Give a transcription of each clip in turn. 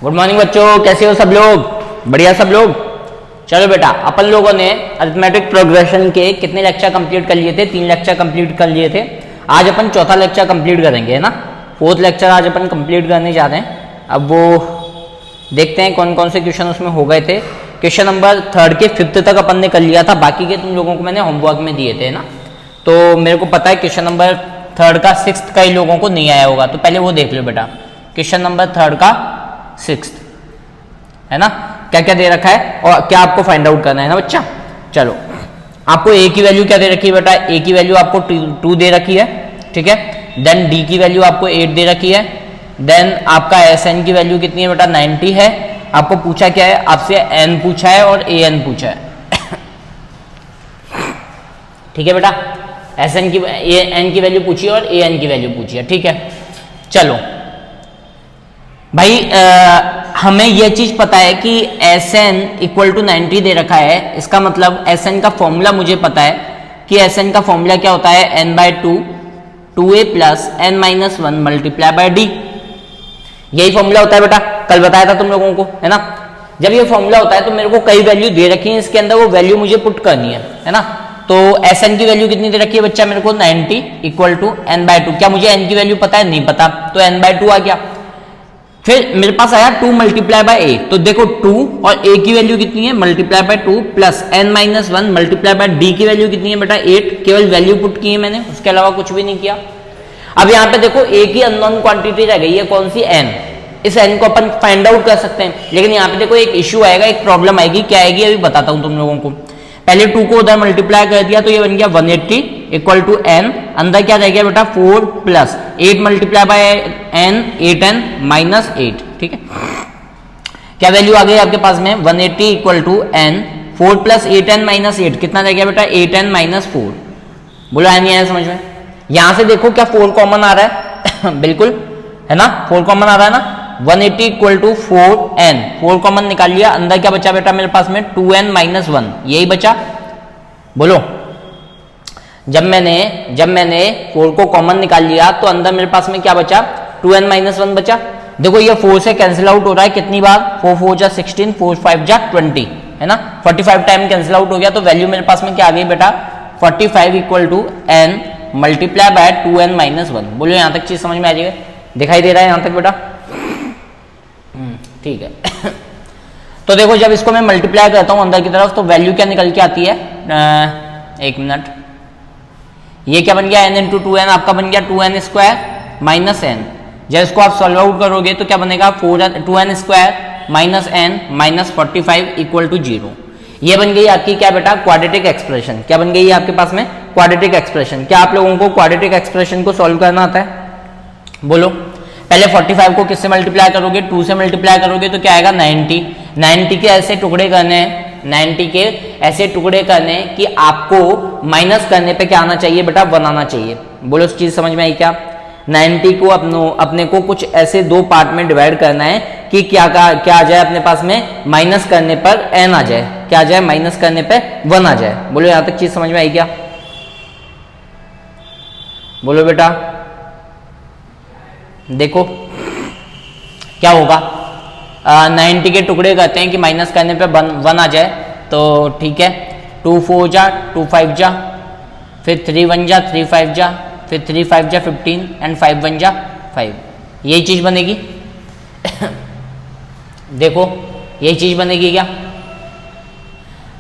Good morning बच्चों, कैसे हो सब लोग? बढ़िया सब लोग। चलो बेटा, अपन लोगों ने अरिथमेटिक प्रोग्रेशन के कितने लेक्चर कंप्लीट कर लिए थे? 3 लेक्चर कंप्लीट कर लिए थे। आज अपन चौथा लेक्चर कंप्लीट करेंगे, है ना। 4th लेक्चर आज अपन कंप्लीट करने जा रहे हैं। अब वो देखते हैं कौन कौन से क्वेश्चन उसमें हो गए थे। क्वेश्चन नंबर 3rd के 5th तक अपन ने कर लिया था, बाकी के तुम लोगों को मैंने होमवर्क में दिए थे ना। तो मेरे को पता है क्वेश्चन नंबर 3rd का 6th कई लोगों को नहीं आया होगा, तो पहले वो देख लो बेटा। क्वेश्चन नंबर 3rd का 6th, है ना। क्या क्या दे रखा है और क्या आपको फाइंड आउट करना है ना बच्चा। चलो, आपको ए की वैल्यू क्या दे रखी है बेटा? ए की वैल्यू आपको 2 दे रखी है, ठीक है। देन डी की वैल्यू आपको 8 दे रखी है। देन आपका एस एन की वैल्यू कितनी है बेटा? 90 है। आपको पूछा क्या है? आपसे एन पूछा है और ए एन पूछा है ठीक है बेटा। एस एन की एन की वैल्यू पूछी है और ए एन की वैल्यू पूछी है, ठीक है। चलो भाई, हमें यह चीज पता है कि एस एन इक्वल टू 90 दे रखा है। इसका मतलब एस एन का फॉर्मूला मुझे पता है कि एस एन का फॉर्मूला क्या होता है? n/2 2a plus n minus 1 multiply by D. यही फॉर्मूला होता है बेटा, कल बताया था तुम लोगों को, है ना। जब ये फॉर्मूला होता है तो मेरे को कई वैल्यू दे रखी है, इसके अंदर वो वैल्यू मुझे पुट करनी है ना। तो एस एन की वैल्यू कितनी दे रखी है बच्चा मेरे को? 90 इक्वल टू n/2। क्या मुझे n की वैल्यू पता है? नहीं पता, तो n/2 आ गया। फिर मेरे पास आया 2 मल्टीप्लाई बाय ए। तो देखो 2 और ए की वैल्यू कितनी है? Multiply by 2 plus n minus 1 multiply by D की वैल्यू कितनी है बेटा? 8। केवल वैल्यू पुट की है मैंने, उसके अलावा कुछ भी नहीं किया। अब यहाँ पे देखो ए की अननोन क्वांटिटी रह गई है, कौन सी? n। इस n को अपन फाइंड आउट कर सकते हैं, लेकिन यहाँ पे देखो एक इश्यू आएगा, एक प्रॉब्लम आएगी। क्या आएगी अभी बताता हूँ तुम लोगों को। पहले 2 को उधर मल्टीप्लाई कर दिया तो ये बन गया 180 इक्वल टू n। अंदर क्या रह गया बेटा? 4 plus 8 multiply by n 8n minus 8, ठीक है। क्या वैल्यू आ गई आपके पास में? 180 equal to n 4 plus 8n minus 8। कितना रह गया बेटा? 8n minus 4। बोलो आया नहीं आया समझ में? यहां से देखो क्या 4 कॉमन आ रहा है बिल्कुल, है ना। 4 कॉमन आ रहा है ना। 180 इक्वल टू 4n, 4 कॉमन निकाल लिया। अंदर क्या बचा बेटा मेरे पास में? 2n माइनस 1, यही बचा। बोलो, जब मैंने 4 को कॉमन निकाल लिया तो अंदर मेरे पास में क्या बचा? 2n माइनस 1 बचा। देखो ये 4 से कैंसिल आउट हो रहा है कितनी बार? 4 4 जा 16, 4 5 जा 20, है ना। 45 टाइम कैंसिल आउट हो गया, तो वैल्यू मेरे पास में क्या आ गई बेटा? 45 equal to n multiply by 2n minus 1। बोलो यहां तक चीज समझ में आ जाएगा? दिखाई दे रहा है यहां तक बेटा? ठीक है तो देखो, जब इसको मैं मल्टीप्लाई करता हूं अंदर की तरफ तो वैल्यू क्या निकल के आती है? एक मिनट, ये क्या बन गया? n इंटू 2n आपका बन गया 2n स्क्वायर माइनस n। जब इसको आप सॉल्व आउट करोगे तो क्या बनेगा? 2n square minus n minus 45 equal to 0। ये बन गई आपकी क्या बेटा? Quadratic expression. क्या बन गई है आपके पास में? Quadratic expression. क्या आप लोगों को क्वाड्रेटिक एक्सप्रेशन को सॉल्व करना आता है? बोलो। पहले 45 को किससे मल्टीप्लाई करोगे? 2 से मल्टीप्लाई करोगे तो क्या आएगा? 90। 90 के ऐसे टुकड़े करने हैं, 90 के ऐसे टुकड़े करने कि आपको माइनस करने पे क्या आना चाहिए बेटा? 1 आना चाहिए। बोलो इस चीज समझ में आई क्या? 90 को अपने को कुछ ऐसे 2 पार्ट में डिवाइड करना है कि क्या आ जाए अपने पास में? माइनस करने पर n आ जाए। क्या आ जाए? माइनस करने पे 1 आ जाए। बोलो यहां तक चीज समझ में आई क्या? बोलो बेटा। देखो क्या होगा, 90 के टुकड़े करते हैं कि माइनस करने पे 1 आ जाए, तो ठीक है। 2 4 जा 2 5 जा, फिर 3 1 जा 3 5 जा, फिर 3 5 जा 15 एंड 5 1 जा 5। यही चीज बनेगी देखो यही चीज बनेगी क्या?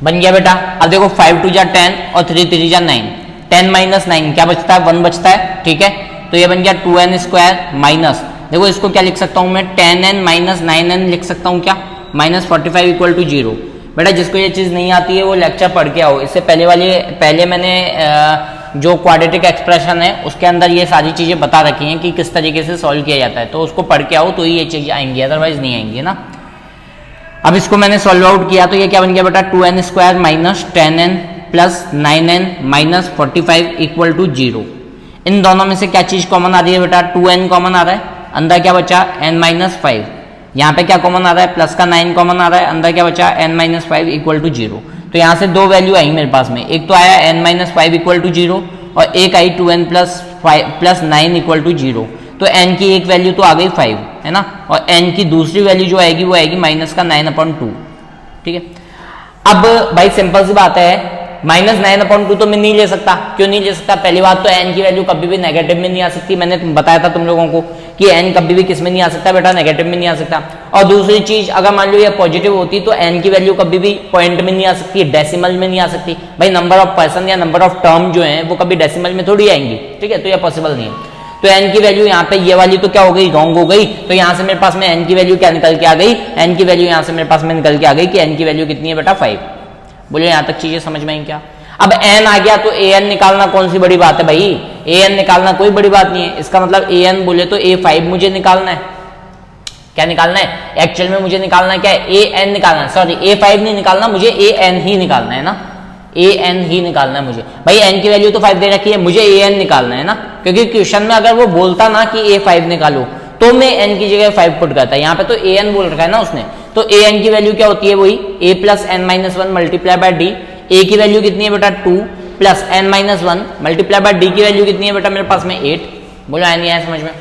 बन गया बेटा। अब देखो 5 2 जा 10 और 3 3 जा 9। 10 माइनस 9 क्या बचता है? 1 बचता है, ठीक है। तो ये बन गया 2n स्क्वायर माइनस, देखो इसको क्या लिख सकता हूं मैं? 10n माइनस 9n लिख सकता हूं क्या? Minus 45 equal to 0। बेटा जिसको ये चीज नहीं आती है वो लेक्चर पढ़ के आओ। इससे पहले मैंने जो क्वाड्रेटिक एक्सप्रेशन है उसके अंदर ये सारी चीजें बता रखी हैं कि किस तरीके से सॉल्व किया जाता है, तो उसको पढ़ के आओ तो ही ये चीजें आएंगी, अदरवाइज नहीं आएंगी ना। अब इसको मैंने सॉल्व आउट किया तो ये क्या बन गया बेटा? 2n square minus 10n plus 9n minus 45 equal to 0। इन दोनों में से क्या चीज कॉमन आ रही है बेटा? 2n कॉमन आ रहा है। अंदर क्या बचा? n minus 5। यहाँ पे क्या कॉमन आ रहा है? प्लस का 9 कॉमन आ रहा है। अंदर क्या बचा? n minus 5 equal to 0। तो यहाँ से 2 वैल्यू आई मेरे पास में। एक तो आया n माइनस 5 इक्वल टू 0 और एक आई 2n प्लस 9 इक्वल टू 0। तो n की एक वैल्यू तो आ गई 5, है ना, और n की दूसरी वैल्यू जो आएगी वो आएगी माइनस का 9/2। ठीक है, अब भाई सिंपल सी बात है, माइनस 9/2 तो मैं नहीं ले सकता। क्यों नहीं ले सकता? पहली बात तो n की वैल्यू कभी भी नेगेटिव में नहीं आ सकती, मैंने बताया था तुम लोगों को कि n कभी भी किस में नहीं आ सकता बेटा, नेगेटिव में नहीं आ सकता। और दूसरी चीज, अगर मान लो ये पॉजिटिव होती तो n की वैल्यू कभी भी पॉइंट में नहीं आ सकती, डेसिमल में नहीं आ सकती। भाई नंबर ऑफ पर्सन या नंबर ऑफ टर्म जो है वो कभी डेसिमल में थोड़ी आएंगी। ठीक है, तो यह पॉसिबल नहीं है। तो n की वैल्यू यहाँ पे ये वाली तो क्या हो गई, रॉन्ग हो गई। तो यहाँ से मेरे पास में n की वैल्यू क्या निकल के आ गई, n की वैल्यू यहाँ से मेरे पास में निकल के आ गई कि n की वैल्यू कितनी है बेटा, 5। बोलिए यहाँ तक चीजें समझ में आई क्या? अब n आ गया तो an निकालना कौन सी बड़ी बात है भाई, an निकालना कोई बड़ी बात नहीं है। इसका मतलब an बोले तो a5 मुझे निकालना है। क्या निकालना है? एक्चुअल में मुझे निकालना है क्या है, an निकालना है। सॉरी, a5 नहीं निकालना, मुझे an ही निकालना है ना, an ही निकालना है मुझे। भाई n की वैल्यू तो 5 दे रखी है, मुझे an निकालना है ना, क्योंकि क्वेश्चन में अगर वो बोलता ना कि a5 निकालो तो मैं n की जगह 5 पुट करता। यहाँ पे तो an बोल रखा है ना उसने, तो an की वैल्यू क्या होती है, वही a plus n minus 1 multiply by D. a की वैल्यू कितनी है बेटा, 2 plus n minus 1 multiply by D की वैल्यू कितनी है बेटा मेरे पास में 8। बोलो आया नहीं आया समझ में?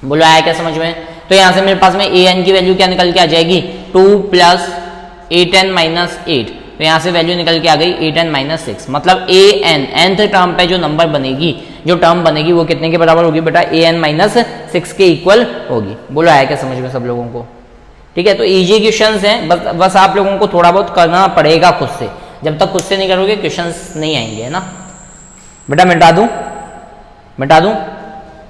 बोलो आया क्या समझ में? तो यहाँ से मेरे पास में an की वैल्यू क्या निकल के आ जाएगी, 2 प्लस 8n माइनस 8। तो यहाँ से वैल्यू निकल के आ गई 8n माइनस 6। मतलब nth टर्म पे जो नंबर बनेगी, जो टर्म बनेगी वो कितने के बराबर होगी बेटा, an माइनस 6 के इक्वल होगी। बोलो आया क्या समझ में सब लोगों को? ठीक है, तो इजी क्वेश्चंस हैं, बस आप लोगों को थोड़ा बहुत करना पड़ेगा खुद से। जब तक खुद से नहीं करोगे क्वेश्चंस नहीं आएंगे, है ना बेटा। मिटा दूं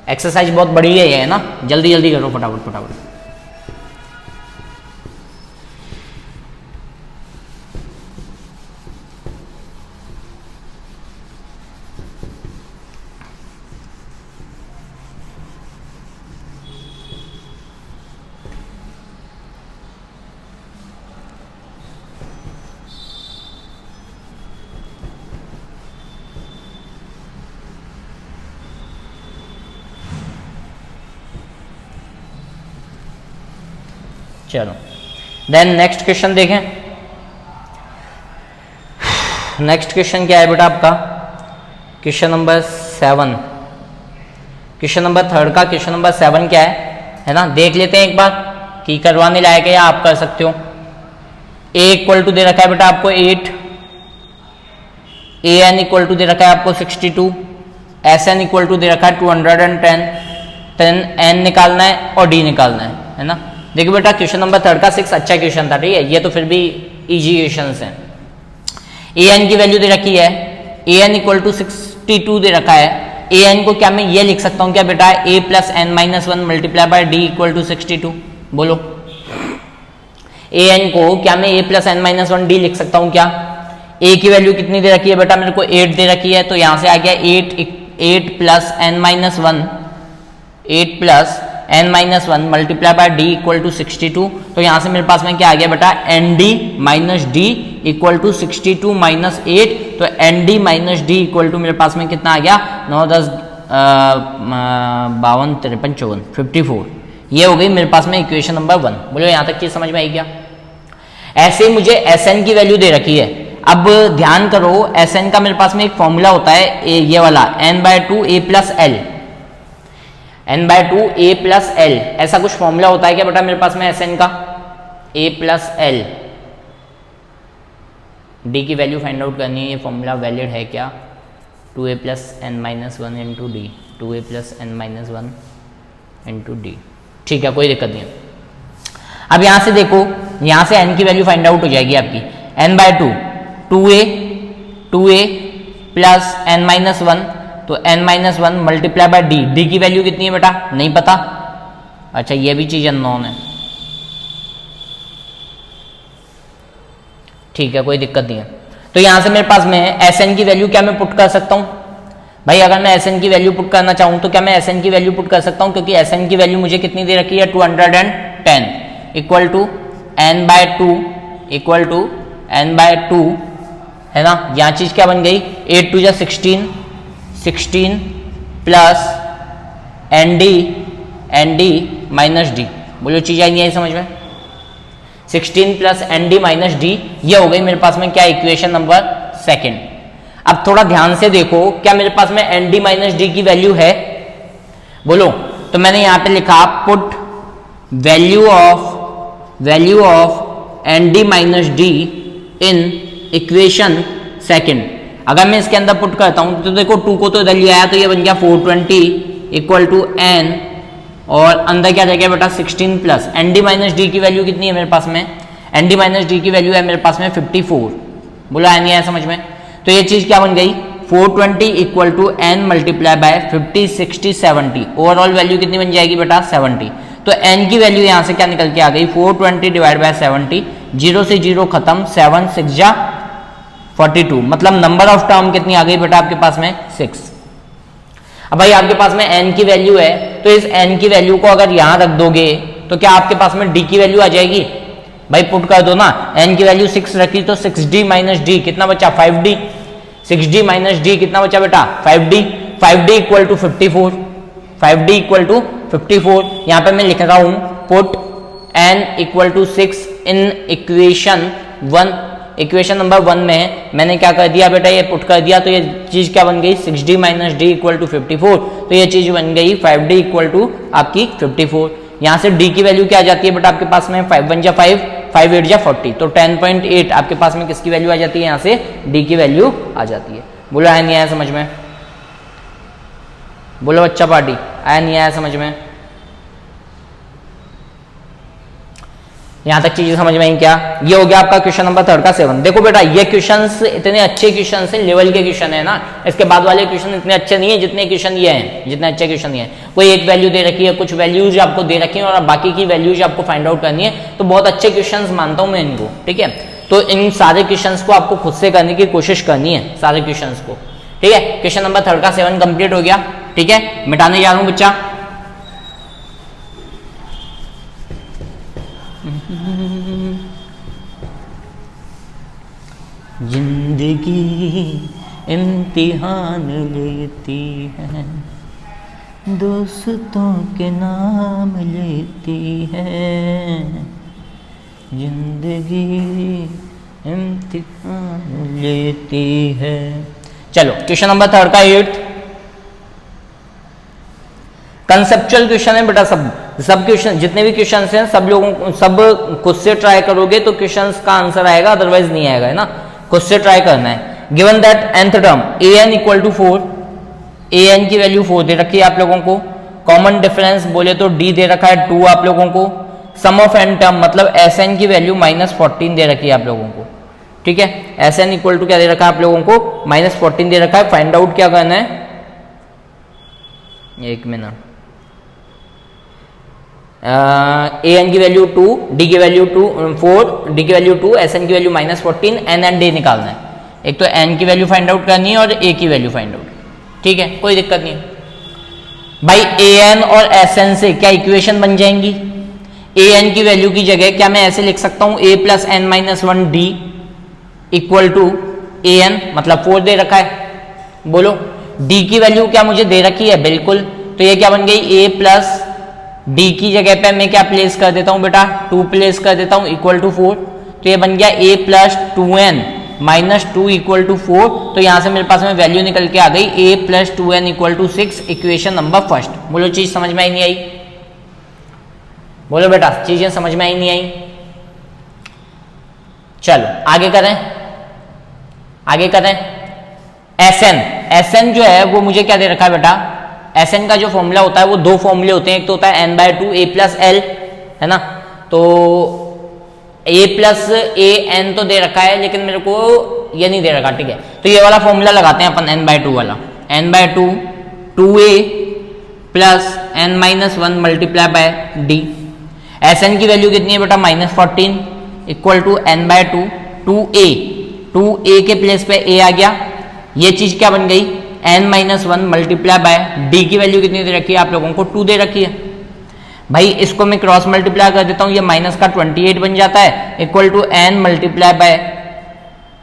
एक्सरसाइज बहुत बड़ी है ना, जल्दी जल्दी करो फटाफट फटाफट। चलो देन नेक्स्ट क्वेश्चन देखें। नेक्स्ट क्वेश्चन क्या है बेटा आपका, क्वेश्चन नंबर 7। क्वेश्चन नंबर 3 का क्वेश्चन नंबर 7 क्या है ना, देख लेते हैं एक बार कि करवाने लायक है या आप कर सकते हो। a इक्वल टू दे रखा है बेटा आपको 8, an इक्वल टू दे रखा है आपको 62, sn इक्वल टू दे रखा है 210, देन n निकालना है और d निकालना है ना। देखिए बेटा क्वेश्चन नंबर 3 का 6 अच्छा क्वेश्चन था, ठीक है, ये तो फिर भी इजी क्वेश्चन हैं। an की वैल्यू दे रखी है, an इक्वल टू 62 दे रखा है। an को क्या मैं ये लिख सकता हूँ क्या बेटा, a plus n minus 1 multiply by D equal to 62। बोलो an को क्या मैं a plus n minus 1 D लिख सकता हूँ क्या? a की वैल्यू कितनी दे रखी है बेटा, मेरे को 8 दे रखी है, तो यहाँ से आ गया 8 plus n minus 1, 8 plus n minus 1 multiply by D equal to 62। तो यहाँ से मेरे पास में क्या आ गया बेटा, N D minus D equal to 62 minus 8। तो N D minus D equal to मेरे पास में कितना आ गया, 9 10 52 53 54 54। ये हो गई मेरे पास में इक्वेशन नंबर 1। बोलो यहाँ तक चीज समझ में आई क्या? ऐसे मुझे Sn की वैल्यू दे रखी है। अब ध्यान करो, Sn का मेरे पास में एक फॉर्मूला होता है ये वाला n/2 a plus L, n/2 a plus L, ऐसा कुछ फॉर्मूला होता है क्या बेटा मेरे पास में Sn का, a प्लस एल। d की वैल्यू फाइंड आउट करनी है, ये फॉर्मूला वैलिड है क्या, 2a plus n minus 1 into D, 2a plus n minus 1 into D. ठीक है, कोई दिक्कत नहीं है। अब यहां से देखो, यहां से n की वैल्यू फाइंड आउट हो जाएगी आपकी, n/2 2a plus n minus 1, तो n minus 1 multiply by D, D की वैल्यू कितनी है बेटा नहीं पता। अच्छा ये भी चीज अननोन है, ठीक है कोई दिक्कत नहीं है। तो यहां से मेरे पास में Sn की वैल्यू क्या मैं पुट कर सकता हूं भाई, अगर मैं Sn की वैल्यू पुट करना चाहूं तो क्या मैं Sn की वैल्यू पुट कर सकता हूं, क्योंकि Sn की वैल्यू मुझे कितनी दे रखी है 210 equal to n/2 equal to n/2 है ना। यहाँ चीज क्या बन गई, 8 2 16 16 plus N D minus D. बोलो चीज आई नहीं आई समझ में, 16 plus N D minus D, ये हो गई मेरे पास में क्या इक्वेशन नंबर 2। अब थोड़ा ध्यान से देखो, क्या मेरे पास में एन डी माइनस डी की वैल्यू है, बोलो। तो मैंने यहाँ पे लिखा put value of N D minus D in equation second. अगर मैं इसके अंदर पुट करता हूं तो देखो 2 को तो इधर ले आया तो ये बन गया 420 इक्वल टू एन, और अंदर क्या रह गया बेटा 16 plus N D minus D की वैल्यू कितनी है मेरे पास में, एन डी माइनस डी की वैल्यू है मेरे पास में 54। बोला है नहीं आया समझ में? तो ये चीज क्या बन गई 420 equal to n multiply by 50 60 70, overall value कितनी बन जाएगी बेटा 70। तो एन की वैल्यू यहां से क्या निकल के आ गई 420 डिवाइड बाय 70, 0 से 0 खत्म, 7 6 जा 42, मतलब नंबर ऑफ टर्म कितनी आ गई बेटा आपके पास में 6। अब भाई आपके पास में n की वैल्यू है तो इस n की वैल्यू को अगर यहां रख दोगे तो क्या आपके पास में d की वैल्यू आ जाएगी? भाई पुट कर दो ना, n की वैल्यू 6 रखी तो 6d माइनस डी कितना बचा 5d, 6d माइनस डी कितना बचा बेटा 5d, 5d equal to 54, 5d equal to 54। यहां पे मैं लिख रहा हूं put n equal to 6 in equation 1, equation number 1 में मैंने क्या कर दिया बेटा ये पुट कर दिया, तो ये चीज क्या बन गई 6d minus D equal to 54, तो ये चीज बन गई 5d इक्वल टू आपकी 54। यहां से d की वैल्यू क्या आ जाती है बेटा आपके पास में 5 1 जा 5, 5 8 जा 40, तो 10.8 आपके पास में किसकी वैल्यू आ जाती है, यहां से d की वैल्यू आ जाती है। बोलो आया नहीं आया समझ में? बोलो बच्चा पार्टी आया नहीं आया समझ में? यहां तक चीजें समझ में आई क्या? ये हो गया आपका क्वेश्चन नंबर 3 का 7। देखो बेटा ये क्वेश्चंस इतने अच्छे क्वेश्चन है, लेवल के क्वेश्चन है ना, इसके बाद वाले क्वेश्चन इतने अच्छे नहीं है जितने क्वेश्चन ये हैं, जितने अच्छे क्वेश्चन ये हैं। कोई एक वैल्यू दे रखी है, कुछ वैल्यूज आपको दे रखी है और बाकी की वैल्यूज आपको फाइंड आउट करनी है, तो बहुत अच्छे क्वेश्चन मानता हूं मैं इनको, ठीक है। तो इन सारे क्वेश्चन को आपको खुद से करने की कोशिश करनी है, सारे क्वेश्चन को, ठीक है। क्वेश्चन नंबर 3 का 7 कंप्लीट हो गया, ठीक है। मिटाने जा रहा हूं बच्चा, जिंदगी इम्तिहान लेती है, दोस्तों के नाम लेती है, जिंदगी इम्तिहान लेती है। चलो क्वेश्चन नंबर 3 का 8 कंसेप्चुअल क्वेश्चन है बेटा, सब क्वेश्चन जितने भी क्वेश्चन हैं सब लोगों सब खुद से ट्राई करोगे तो क्वेश्चन का आंसर आएगा, अदरवाइज नहीं आएगा, है ना। खुद से ट्राई करना है। Given that nth term an equal to 4, an की वैल्यू 4 दे रखी है आप लोगों को, कॉमन डिफरेंस बोले तो d दे रखा है 2 आप लोगों को, सम ऑफ n टर्म मतलब sn की वैल्यू -14 दे रखी है आप लोगों को, ठीक है। sn इक्वल टू क्या दे रखा है आप लोगों को -14 दे रखा है। फाइंड आउट क्या करना है, एक मिनट, an की वैल्यू 2, d की वैल्यू 4, d की वैल्यू 2, sn की वैल्यू -14, n एंड d निकालना है। एक तो n की वैल्यू फाइंड आउट करनी है और a की वैल्यू फाइंड आउट, ठीक है, कोई दिक्कत नहीं है भाई। an और sn से क्या इक्वेशन बन जाएंगी, an की वैल्यू की जगह क्या मैं ऐसे लिख सकता हूं a plus n minus 1 d equal to an, मतलब 4 दे रखा है। बोलो d की वैल्यू क्या मुझे दे रखी है, बिल्कुल, तो ये क्या बन गई a प्लस d की जगह पे मैं क्या प्लेस कर देता हूं बेटा 2 प्लेस कर देता हूं इक्वल टू 4, तो ये बन गया a plus 2n minus 2 equal to 4, तो यहां से मेरे पास में वैल्यू निकल के आ गई a plus 2n equal to 6, equation number first. बोलो चीज समझ में आई नहीं आई? बोलो बेटा चीजें समझ में आई नहीं आई? चलो आगे करें, आगे करें। sn जो है वो मुझे क्या दे रखा है बेटा, Sn का जो फॉर्मूला होता है वो 2 फॉर्मूले होते हैं, एक तो होता है n/2 a प्लस l, है ना, तो a प्लस a n तो दे रखा है लेकिन मेरे को ये नहीं दे रखा, ठीक है। तो ये वाला फॉर्मूला लगाते हैं अपन n/2 वाला, n/2 2a plus n minus 1 multiply by d। Sn की वैल्यू कितनी है बेटा -14 इक्वल टू n/2 2a के प्लेस पे a आ गया, ये चीज क्या बन गई n minus 1 multiply by d की वैल्यू कितनी दे रखी है आप लोगों को 2 दे रखी है। भाई इसको मैं क्रॉस मल्टीप्लाई कर देता हूं, ये माइनस का 28 बन जाता है equal to n multiply by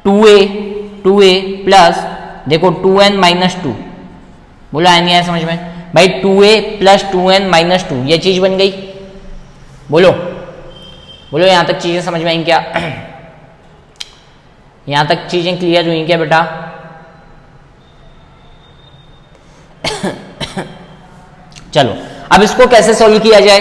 2a plus देखो 2n माइनस 2। बोला है नहीं आया समझ में भाई, 2a प्लस 2n माइनस 2 ये चीज बन गई। बोलो बोलो यहां तक चीजें समझ में आई क्या? यहां तक चीजें क्लियर हुई क्या बेटा? चलो अब इसको कैसे सॉल्व किया जाए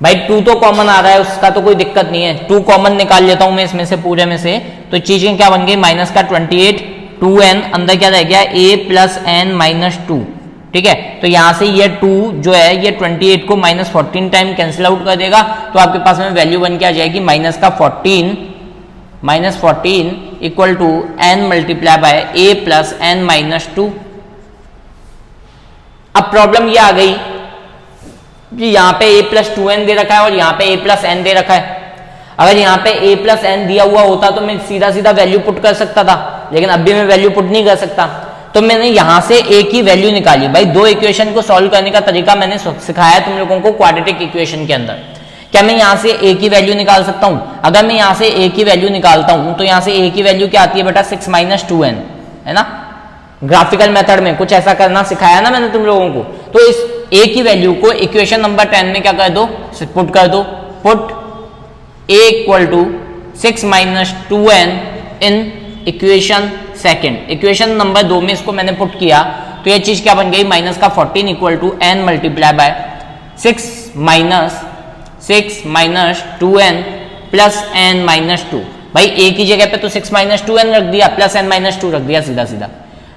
भाई 2 तो कॉमन आ रहा है, उसका तो कोई दिक्कत नहीं है, 2 कॉमन निकाल लेता हूं मैं इसमें से, पूरे में से, तो चीजें क्या बन गई, माइनस का 28, 2n, अंदर क्या रह गया, a प्लस एन माइनस 2, ठीक है। तो यहां से ये 2 जो है ये 28 को माइनस 14 टाइम कैंसिल आउट कर देगा, तो आपके पास में वैल्यू बन के आ जाएगी माइनस का 14 equal to n multiply by a plus N minus 2। अब प्रॉब्लम ये आ गई कि यहाँ पे a प्लस 2n दे रखा है और यहाँ पे a प्लस एन दे रखा है। अगर यहाँ पे a प्लस एन दिया हुआ होता तो मैं सीधा सीधा वैल्यू पुट कर सकता था, लेकिन अभी मैं वैल्यू पुट नहीं कर सकता, तो मैंने यहां से a की वैल्यू निकाली। भाई दो इक्वेशन को सॉल्व करने का तरीका मैंने सिखाया तुम लोगों को क्वाड्रेटिक इक्वेशन के अंदर। क्या मैं यहां से a की वैल्यू निकाल सकता हूं? अगर मैं यहां से a की वैल्यू निकालता हूं तो यहां से a की वैल्यू क्या आती है बेटा, 6 माइनस 2n, है ना। ग्राफिकल मेथड में कुछ ऐसा करना सिखाया ना मैंने तुम लोगों को। तो इस a की वैल्यू को इक्वेशन नंबर 10 में क्या कर दो, पुट कर दो। Put a equal to 6 minus 2n in equation second. Equation number 2 में इसको मैंने पुट किया तो ये चीज क्या बन गई, माइनस का 14 equal to n multiply by 6 minus 2n plus n minus 2। भाई a की जगह पे तो 6 माइनस 2n रख दिया, प्लस n माइनस 2 रख दिया सीधा सीधा।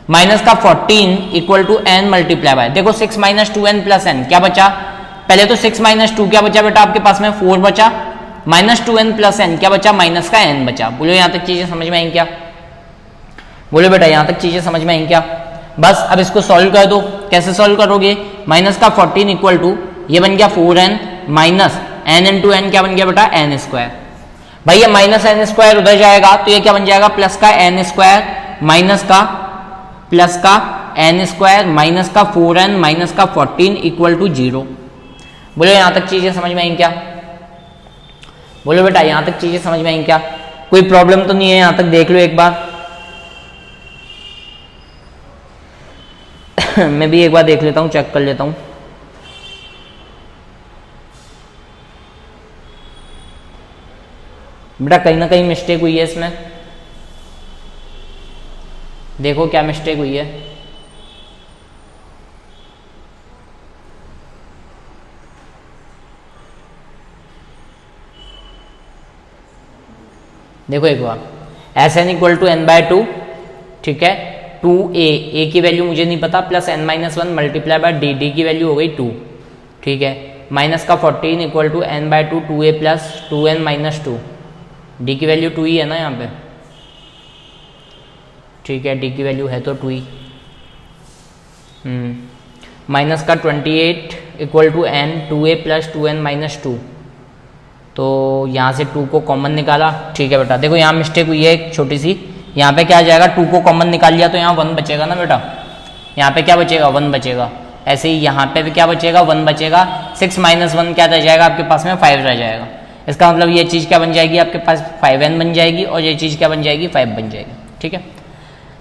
माइनस का 14 equal to n multiply by, देखो 6 माइनस 2n प्लस n क्या बचा, पहले तो 6 माइनस 2 क्या बचा बेटा आपके पास में, 4 बचा, माइनस 2n प्लस n क्या बचा, माइनस का n बचा। बोलो यहां तक चीजें समझ में आई क्या? बोलो बेटा यहां तक चीजें समझ में आई क्या? बस अब इसको सॉल्व कर दो। कैसे सॉल्व करोगे, माइनस का 14 इक्वल टू ये बन गया 4n minus n into N क्या बन गया बेटा, n स्क्वायर। भाई ये माइनस n स्क्वायर उधर जाएगा तो ये क्या बन जाएगा, प्लस का n स्क्वायर माइनस का प्लस का n स्क्वायर माइनस का 4n माइनस का 14 इक्वल टू 0। बोलो यहां तक चीजें समझ में आई क्या? बोलो बेटा यहां तक चीजें समझ में आई क्या? कोई प्रॉब्लम तो नहीं है यहां तक, देख लो एक बार। मैं भी एक बार देख लेता हूं, चेक कर लेता हूं। बेटा कहीं ना कहीं मिस्टेक हुई है इसमें, देखो क्या मिस्टेक हुई है। देखो एक बार, S N equal to N by 2, ठीक है, 2a की वैल्यू मुझे नहीं पता, plus n minus 1 multiply by D की वैल्यू हो गई 2, ठीक है, माइनस का 14 equal to n by 2 2a plus 2n minus 2, D की वैल्यू 2 ही है ना यहाँ पे, ठीक है, डी की वैल्यू है तो 2 ही। माइनस का 28 equal to n 2a plus 2n minus 2, तो यहाँ से 2 को कॉमन निकाला, ठीक है बेटा। देखो यहाँ मिस्टेक हुई है एक छोटी सी, यहाँ पे क्या आ जाएगा, 2 को कॉमन निकाल लिया तो यहाँ 1 बचेगा ना बेटा, यहाँ पे क्या बचेगा, 1 बचेगा। ऐसे ही यहाँ पे भी क्या बचेगा, 1 बचेगा। 6 माइनस 1 क्या रह जाएगा आपके पास में, 5 रह जाएगा। इसका मतलब ये चीज़ क्या बन जाएगी आपके पास, 5n बन जाएगी, और ये चीज़ क्या बन जाएगी, 5 बन जाएगी, ठीक है।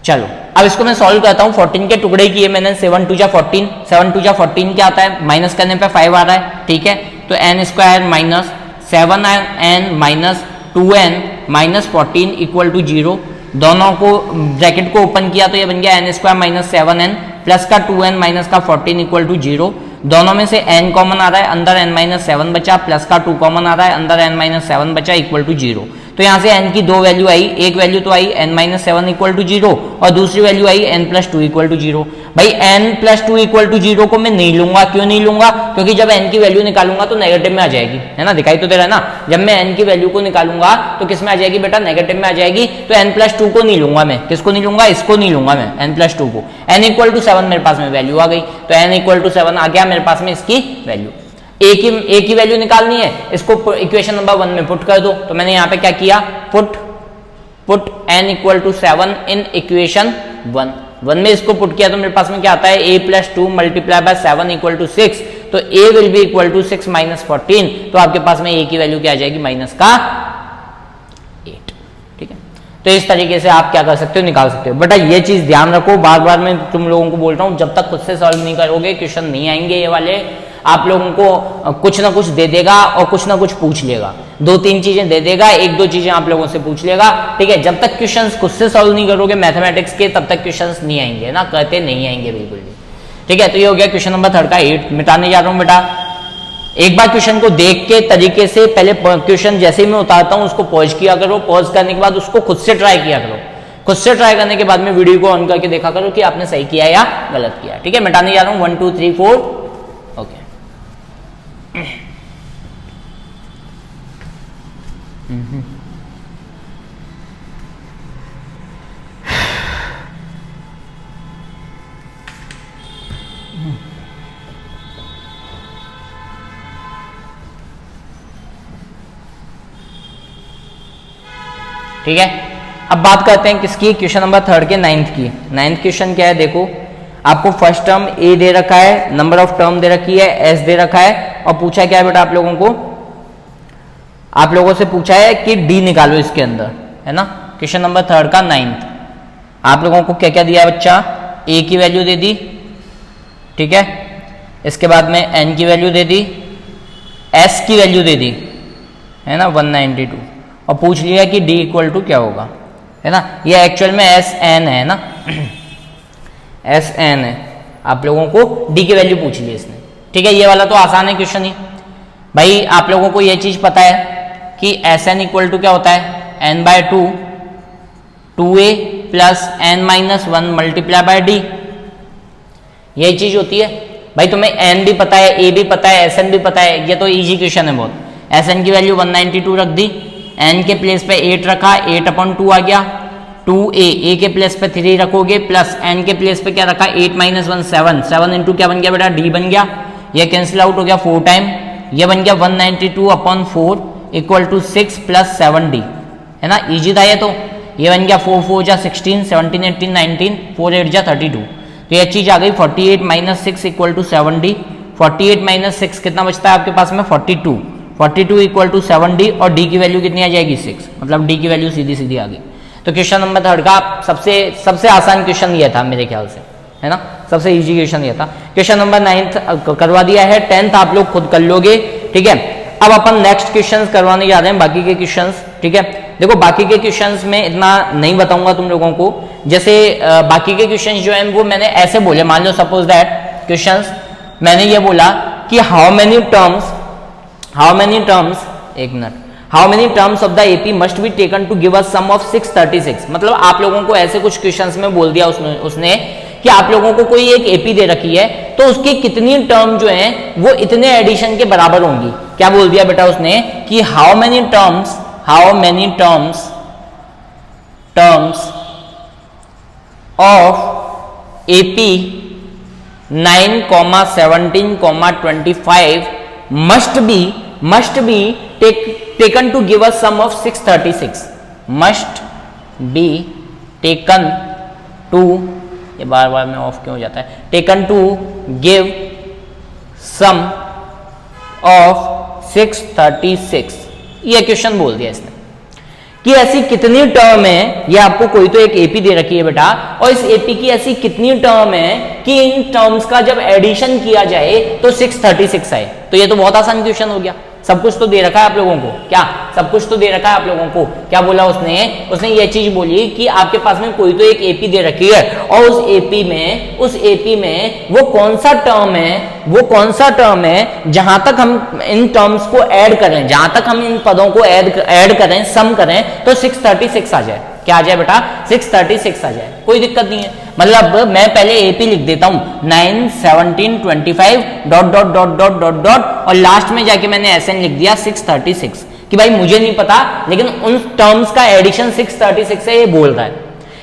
चलो अब इसको मैं सॉल्व करता हूँ। 14 के टुकड़े किए मैंने, 7 2 जा 14, 7 2 जा 14 क्या आता है, माइनस करने पे 5 आ रहा है, ठीक है। तो n square minus 7n minus 2n minus 14 equal to 0। दोनों को ब्रैकेट को ओपन किया तो ये बन गया n square minus 7n plus का 2n माइनस का 14 इक्वल टू 0। दोनों में से n कॉमन आ रहा है, अंदर n माइनस 7 बचा, प्लस का 2 कॉमन आ रहा है, अंदर n माइनस 7 बचा इक्वल टू 0। तो यहाँ से n की दो वैल्यू आई, एक वैल्यू तो आई n माइनस 7 इक्वल टू 0 और दूसरी वैल्यू आई n प्लस 2 इक्वल टू 0। भाई n प्लस 2 इक्वल टू 0 को मैं नहीं लूंगा, क्यों नहीं लूंगा, क्योंकि जब n की वैल्यू निकालूंगा तो नेगेटिव में आ जाएगी, है ना, दिखाई तो दे रहा है ना। जब मैं n की वैल्यू को निकालूंगा तो किस में आ जाएगी बेटा, नेगेटिव में आ जाएगी। तो n प्लस 2 को नहीं लूंगा मैं, किसको नहीं लूंगा, इसको नहीं लूंगा मैं, n प्लस 2 को। n इक्वल टू 7 मेरे पास में वैल्यू आ गई, तो n इक्वल टू 7 आ गया मेरे पास में इसकी वैल्यू। a की वैल्यू निकालनी है, इसको इक्वेशन नंबर 1 में पुट कर दो। तो मैंने यहाँ पे क्या किया, put n equal to 7 in equation 1 में इसको पुट किया तो मेरे पास में क्या आता है, a plus 2 multiply by 7 equal to 6। तो a will be equal to 6 minus 14, तो आपके पास में a की वैल्यू क्या आ जाएगी, माइनस का 8, ठीक है। तो इस तरीके से आप क्या कर सकते हो, निकाल सकते हो। बेटा ये चीज ध्यान रखो, बार बार मैं तुम लोगों को बोल रहा हूं, जब तक खुद से सॉल्व नहीं करोगे क्वेश्चन नहीं आएंगे ये वाले। आप लोगों को कुछ ना कुछ दे देगा और कुछ ना कुछ पूछ लेगा, 2-3 चीजें दे देगा, 1-2 चीजें आप लोगों से पूछ लेगा, ठीक है। जब तक क्वेश्चंस खुद से सॉल्व नहीं करोगे मैथमेटिक्स के, तब तक क्वेश्चंस नहीं आएंगे ना, कहते नहीं आएंगे बिल्कुल भी, ठीक है। तो ये हो गया क्वेश्चन नंबर 3 का 8। मिटाने जा रहा हूं बेटा, एक बार क्वेश्चन को देख के तरीके से पहले क्वेश्चन जैसे ही मैं उतारता हूं उसको पॉज किया करो, पॉज करने के बाद उसको खुद से ट्राई किया करो, खुद से ट्राई करने के बाद में वीडियो को ऑन करके देखा करो कि आपने सही किया या गलत किया। ठीक है, मिटाने जा रहा हूं 1 2 3 4। ओके, ठीक है, अब बात करते हैं किसकी, क्वेश्चन नंबर 3 के 9th की। 9th क्वेश्चन क्या है, देखो आपको फर्स्ट टर्म ए दे रखा है, नंबर ऑफ टर्म दे रखी है, एस दे रखा है, और पूछा क्या है बेटा आप लोगों से पूछा है कि डी निकालो इसके अंदर, है ना। क्वेश्चन नंबर 3 का 9th आप लोगों को क्या क्या दिया है बच्चा, ए की वैल्यू दे दी, ठीक है, इसके बाद में एन की वैल्यू दे दी, एस की वैल्यू दे दी, है ना 192, और पूछ लिया कि d इक्वल टू क्या होगा, है ना। ये एक्चुअल में एस एन है ना, एस एन है, आप लोगों को d की वैल्यू पूछ ली इसने। ठीक है, ये वाला तो आसान है क्वेश्चन ही भाई। आप लोगों को ये चीज पता है कि एस एन इक्वल टू क्या होता है, n/2 2a plus n-1 multiply by D, यही चीज होती है भाई। तुम्हें n भी पता है, a भी पता है, एस एन भी पता है, ये तो इजी क्वेश्चन है बहुत। एस एन की वैल्यू 192 रख दी, n के प्लेस पे 8 रखा, 8/2 आ गया, 2a, a के प्लेस पे 3 रखोगे, प्लस n के प्लेस पे क्या रखा, 8-1 7, 7 इंटू क्या बन गया बेटा, d बन गया, ये कैंसिल आउट हो गया 4 टाइम, ये बन गया 192/4 इक्वल टू 6 प्लस 7d, है ना, इजी था ये तो। ये बन गया 4 4 जा 16, 17 18 19, 4 8 जा 32, तो ये चीज आ गई 48 - 6 इक्वल टू 7d। 48 - 6 कितना बचता है आपके पास में, 42, 42 इक्वल टू 7d, और d की वैल्यू कितनी आ जाएगी 6, मतलब d की वैल्यू सीधी सीधी आ गई। तो क्वेश्चन नंबर 3 का सबसे आसान क्वेश्चन ये था मेरे ख्याल से, है ना, सबसे इजी क्वेश्चन ये था। क्वेश्चन नंबर 9th करवा दिया है, 10th आप लोग खुद कर लोगे। ठीक है, अब अपन नेक्स्ट क्वेश्चंस करवाने जा रहे हैं, बाकी के क्वेश्चंस। ठीक है, देखो बाकी के क्वेश्चंस में इतना नहीं बताऊंगा तुम लोगों को, जैसे बाकी के क्वेश्चंस जो हैं वो मैंने ऐसे बोले, मान लो सपोज दैट क्वेश्चंस मैंने ये बोला कि how many terms of the AP must be taken to give us sum of 636। मतलब आप लोगों को ऐसे कुछ क्वेश्चंस में बोल दिया उसने कि आप लोगों को कोई एक एपी दे रखी है, तो उसकी कितनी टर्म जो है वो इतने एडिशन के बराबर होंगी। क्या बोल दिया बेटा उसने कि how many terms of AP 9, 17, 25 must be taken to give us sum of 636, must be taken to, ये बार बार में ऑफ क्यों हो जाता है, taken to give sum of 636। ये क्वेश्चन बोल दिया इसने कि ऐसी कितनी टर्म है, ये आपको कोई तो एक एपी दे रखी है बेटा, और इस एपी की ऐसी कितनी टर्म है कि इन टर्म्स का जब एडिशन किया जाए तो 636 आए। तो ये तो बहुत आसान क्वेश्चन हो गया, सब कुछ तो दे रखा है आप लोगों को, क्या सब कुछ तो दे रखा है आप लोगों को। क्या बोला उसने ये चीज बोली कि आपके पास में कोई तो एक एपी दे रखी है, और उस एपी में वो कौन सा टर्म है जहां तक हम इन टर्म्स को ऐड करें, जहां तक हम इन पदों को ऐड करें, सम करें, तो 636 आ जाए। क्या आ जाए बेटा, 636 आ जाए, कोई दिक्कत नहीं है। मतलब मैं पहले एपी लिख देता हूं 9, 17, 25 ... और लास्ट में जाके मैंने एसएन लिख दिया 636 कि भाई मुझे नहीं पता, लेकिन उन टर्म्स का एडिशन 636 है, ये बोल रहा है।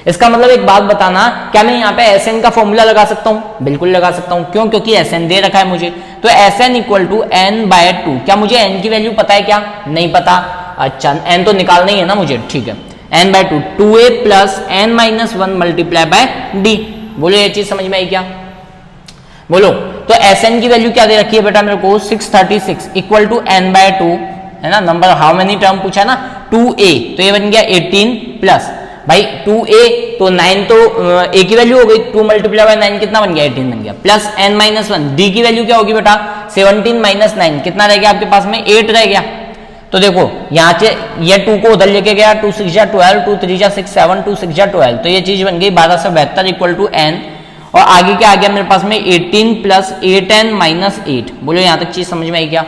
इसका मतलब एक बात बताना, क्या मैं यहाँ पे एसएन का फॉर्मूला लगा सकता हूँ? बिल्कुल लगा सकता हूँ। क्यों? क्योंकि एसएन दे रखा है मुझे, तो एसएन इक्वल टू n/2। क्या मुझे n की वैल्यू पता है? क्या नहीं पता? अच्छा, n तो निकालना ही है ना मुझे, ठीक है। n/2 2a plus n-1 multiply by d। बोलो ये चीज समझ में आई क्या? बोलो। तो Sn की वैल्यू क्या दे रखी है बेटा मेरे को? 636 इक्वल टू n/2, है ना। नंबर हाउ मेनी टर्म पूछा है ना, 2a, तो ये बन गया 18 प्लस भाई 2a, तो 9 तो a की वैल्यू हो गई, 2 मल्टीप्लाई बाय 9 कितना बन गया? 18 बन गया, प्लस n-1 d की वैल्यू क्या होगी बेटा? 17 - 9 कितना रह गया आपके पास में? 8 रह गया। तो देखो यहाँ से ये 2 को उधर लेके गया, 2 6 जा 12, 2 3 जा 6 7, 2 6 जा 12, तो ये चीज बन गई 1272 इक्वल टू n। और आगे क्या आ गया मेरे पास में? 18 प्लस 8n - 8। बोलो यहाँ तक चीज समझ में आई क्या?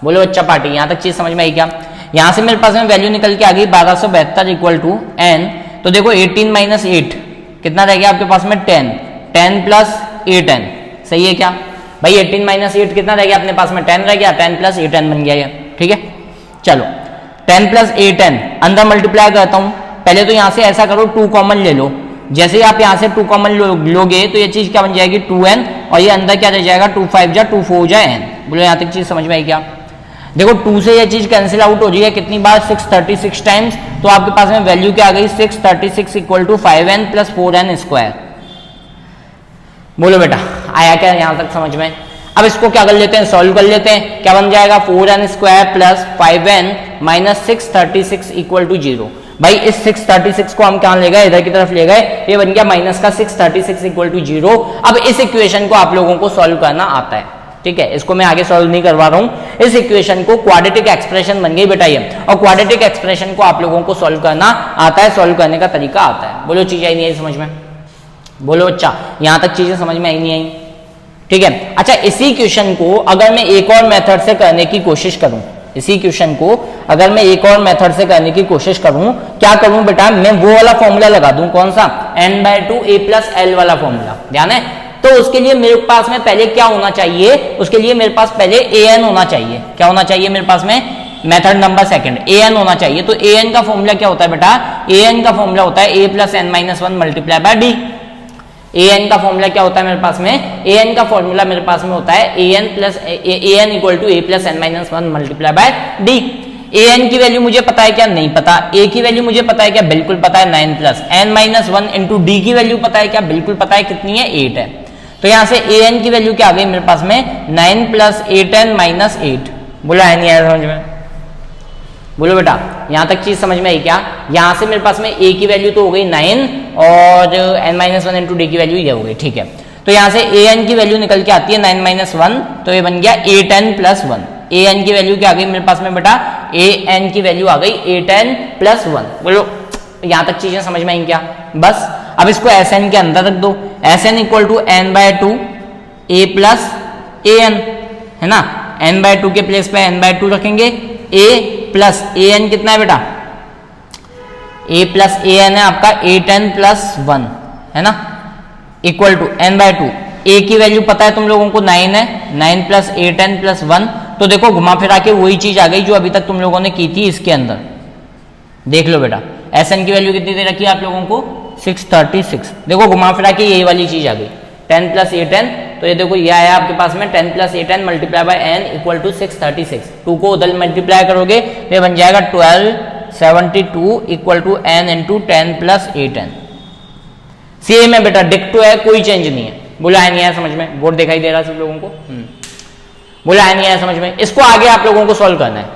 बोलो बच्चा पार्टी, यहां तक चीज समझ में आई क्या? यहां से मेरे पास में वैल्यू निकल के आ गई 1272 इक्वल टू n। तो देखो 18 माइनस 8 कितना रह गया आपके पास में 10, 10 प्लस 8n, सही है क्या भाई? 18 माइनस 8 कितना रह गया अपने पास में 10 रह गया, 10 प्लस 8n बन गया ये, ठीक है। चलो 10 प्लस 8n अंदर मल्टीप्लाई करता हूं। पहले तो यहां से ऐसा करो 2 कॉमन ले लो, जैसे ही आप यहां से 2 कॉमन लोगे तो ये चीज क्या बन जाएगी 2n, और ये अंदर क्या रह जाएगा 2 5 जा 2 4 जा n। बोलो यहां तक चीज समझ में आई क्या? देखो 2 से ये चीज कैंसिल आउट हो रही है कितनी बार 636 टाइम्स, तो आपके पास में वैल्यू क्या आ गई 636 equal to 5n plus 4n square. बोलो बेटा आया क्या यहां तक समझ में? अब इसको क्या कर लेते हैं, सॉल्व कर लेते हैं। क्या बन जाएगा 4n square plus 5n minus 636 equal to 0। भाई इस 636 को हम क्या ले गए, इधर की तरफ ले गए, ये बन गया माइनस का 636 इक्वल टू 0। अब इस इक्वेशन को आप लोगों को सॉल्व करना आता है, ठीक है, इसको मैं आगे सॉल्व नहीं करवा रहा हूं। इस इक्वेशन को क्वाड्रेटिक एक्सप्रेशन बन गई बेटा ये, और क्वाड्रेटिक एक्सप्रेशन को आप लोगों को सॉल्व करना आता है, सॉल्व करने का तरीका आता है। बोलो चीज आई नहीं आई समझ में? बोलो अच्छा यहां तक चीजें समझ में आई नहीं आई, ठीक है। अच्छा इसी क्वेश्चन को अगर मैं एक और मेथड से करने की कोशिश करूं, इसी क्वेश्चन को अगर मैं एक और मेथड से करने की कोशिश करूं, क्या करूं बेटा, मैं वो वाला फॉर्मूला लगा दूं, कौन सा, n/2 a प्लस l वाला फॉर्मूला, ध्यान है। तो उसके लिए मेरे पास में पहले क्या होना चाहिए, उसके लिए मेरे पास पहले an होना चाहिए। क्या होना चाहिए मेरे पास में, मेथड नंबर सेकंड an होना चाहिए। तो an का फॉर्मूला क्या होता है बेटा, an का फॉर्मूला होता है a plus n minus 1 multiply by d। an का फॉर्मूला क्या होता है मेरे पास में, an का फॉर्मूला मेरे पास में होता है an equal to a plus n minus 1 multiply by d। an की वैल्यू मुझे पता है क्या, नहीं पता। a की वैल्यू मुझे पता है क्या, बिल्कुल पता है, 9 plus n minus 1 into d की वैल्यू पता है क्या, बिल्कुल पता है, कितनी है 8 है। तो यहां से an की वैल्यू क्या आ गई मेरे पास में 9 प्लस 8n माइनस 8। बोला है नहीं आया समझ में? बोलो बेटा यहां तक चीज समझ में आई क्या? यहां से मेरे पास में a की वैल्यू तो हो गई 9 और n माइनस 1 इंटू डी की वैल्यू ये हो गई, ठीक है। तो यहां से an की वैल्यू निकल के आती है 9 माइनस 1, तो ये बन गया 8n प्लस 1। an की वैल्यू क्या आ गई मेरे पास में बेटा, an की वैल्यू आ गई 8n प्लस 1। बोलो यहां तक चीजें समझ में आई क्या? बस अब इसको Sn के अंदर रख दो, Sn equal to n/2 a plus an, है ना। n/2 के प्लेस पे n/2 रखेंगे, a प्लस an कितना है बेटा, a प्लस an है आपका 8n प्लस 1, है ना, इक्वल टू n/2। a की वैल्यू पता है तुम लोगों को 9 है, 9 प्लस 8n प्लस 1। तो देखो घुमा फिरा के वही चीज आ गई जो अभी तक तुम लोगों ने की थी इसके अंदर। देख लो बेटा Sn की वैल्यू कितनी दे रखी है आप लोगों को 636। देखो घुमा फिरा के यही वाली चीज आ गई 10 प्लस 8n। तो ये देखो ये आया आपके पास में 10 plus 8n multiply by n equal to 636। 2 को उधर मल्टीप्लाई करोगे तो ये बन जाएगा 1272 equal to n into 10 plus 8n। Same है बेटा, डिक्टो है, कोई चेंज नहीं है। बोला है नहीं आया समझ में? बोर्ड दिखाई दे रहा है सब लोगों को? बोला है नहीं आया समझ में? इसको आगे आप लोगों को सॉल्व करना है,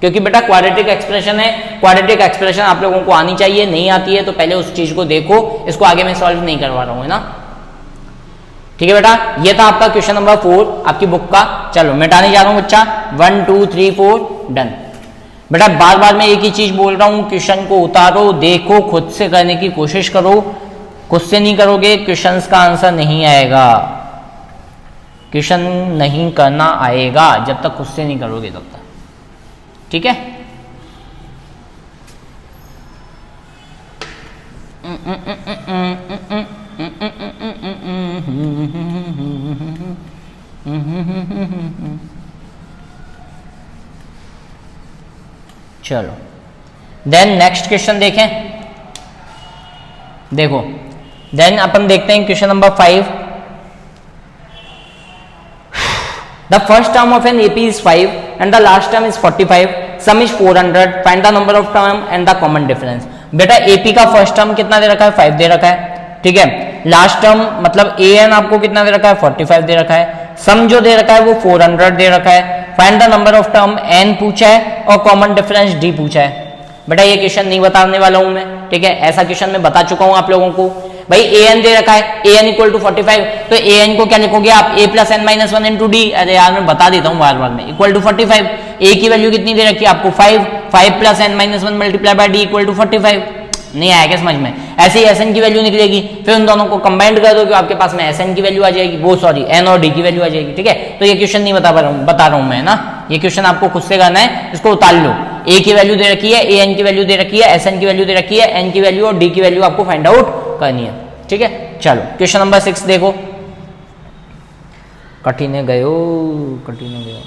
क्योंकि बेटा क्वाड्रेटिक एक्सप्रेशन है, क्वाड्रेटिक एक्सप्रेशन आप लोगों को आनी चाहिए, नहीं आती है तो पहले उस चीज को देखो। इसको आगे मैं सॉल्व नहीं करवा रहा हूं, है ना, ठीक है बेटा। ये था आपका क्वेश्चन नंबर 4 आपकी बुक का। चलो मिटाने जा रहा हूं बच्चा, 1 2 3 4 डन। बेटा बार बार मैं एक ही चीज बोल रहा हूं, क्वेश्चन को उतारो, देखो, खुद से करने की कोशिश करो। खुद से नहीं करोगे क्वेश्चन का आंसर नहीं आएगा, क्वेश्चन नहीं करना आएगा जब तक खुद से नहीं करोगे तब तक, ठीक है। चलो देन नेक्स्ट क्वेश्चन देखें। देखो देन अपन देखते हैं question number 5। The first term of an AP is 5 and the last term is 45, some is 400, find the number of term and the common difference. बेटा एपी का फर्स्ट टर्म कितना दे रखा है 5 दे रखा है, ठीक है। लास्ट टर्म मतलब an आपको कितना दे रखा है 45 दे रखा है, सम जो दे रखा है वो 400 दे रखा है, find the number of term n पूछा है और कॉमन डिफरेंस d पूछा है। बेटा ये क्वेश्चन नहीं बताने वाला हूं मैं, ठीक है, ऐसा क्वेश्चन मैं बता चुका हूं आप लोगों को। भाई an दे रखा है, an इक्वल टू 45, तो an को क्या लिखोगे आप a plus n minus 1 into d. अरे यार मैं बता देता हूँ बार बार में, इक्वल टू 45। a की वैल्यू कितनी दे रखी है आपको 5, 5 plus n minus 1 multiply by d equal to 45। नहीं आया क्या समझ में? ऐसे ही Sn की वैल्यू निकलेगी, फिर उन दोनों को कंबाइंड कर दो कि आपके पास में Sn की वैल्यू आ जाएगी, वो सॉरी n और d की वैल्यू आ जाएगी, ठीक है। तो ये क्वेश्चन नहीं बता रहा हूँ मैं, ना ये क्वेश्चन आपको खुद से करना है, इसको उतार लो। ए की वैल्यू दे रखी है, ए एन की वैल्यू दे रखी है, एस एन की वैल्यू दे रखी है, एन की वैल्यू और डी की वैल्यू आपको फाइंड आउट करनी है। ठीक है, चलो क्वेश्चन नंबर 6 देखो। कठिन गयो, कठिन गयो।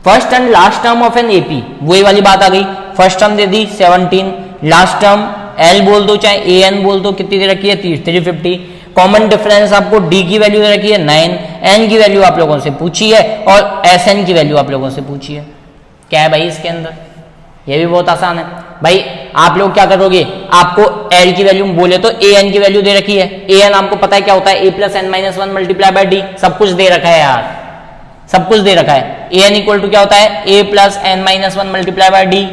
First and last term of an AP, वही वाली बात आ गई। फर्स्ट टर्म दे दी 17, लास्ट टर्म एल बोल दो चाहे ए एन बोल दो, कितनी दे रखी है 350। कॉमन डिफरेंस आपको डी की वैल्यू दे रखी है 9, एन की वैल्यू आप लोगों से पूछी है और एस एन की वैल्यू आप लोगों से पूछी है। क्या है भाई इसके अंदर, ये भी बहुत आसान है भाई। आप लोग क्या करोगे, आपको एल की वैल्यू बोले तो ए एन की वैल्यू दे रखी है, ए एन आपको पता है क्या होता है, A plus N minus one multiply by D, सब कुछ दे रखा है यार, सब कुछ दे रखा है। ए एन इक्वल टू क्या होता है, A plus N minus one multiply by D.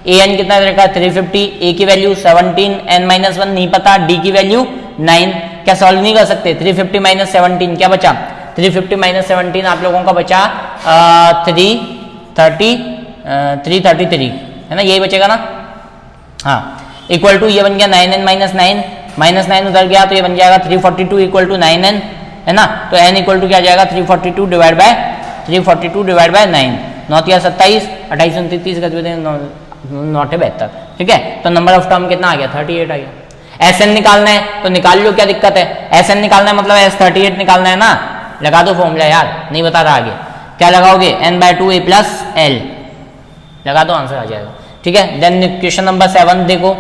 A N कितना दे रखा है 350, ए की वैल्यू 17, एन माइनस वन नहीं पता, डी की वैल्यू 9। क्या सॉल्व नहीं कर सकते, 350 माइनस 17 क्या बचा, 350 माइनस 17 आप लोगों का बचा 333 है ना, यही बचेगा ना। हाँ, इक्वल टू ये बन गया 9n माइनस 9, माइनस 9 उधर गया तो ये बन जाएगा 342 इक्वल टू 9n है ना। तो n इक्वल टू क्या जाएगा 342 डिवाइड बाय 9, 9 या 27, 28 29 नॉट है 72। ठीक है, तो नंबर ऑफ टर्म कितना आ गया 38 आ गया। एस एन निकालना है तो निकाल लो, क्या दिक्कत है। एस एन निकालना है मतलब एस 38 निकालना है ना, लगा दो फॉर्मूला यार, नहीं बता रहा आगे क्या लगाओगे, n/2 a प्लस एल लगा दो, आंसर आ जाएगा। ठीक है, देन क्वेश्चन नंबर 7 देखो।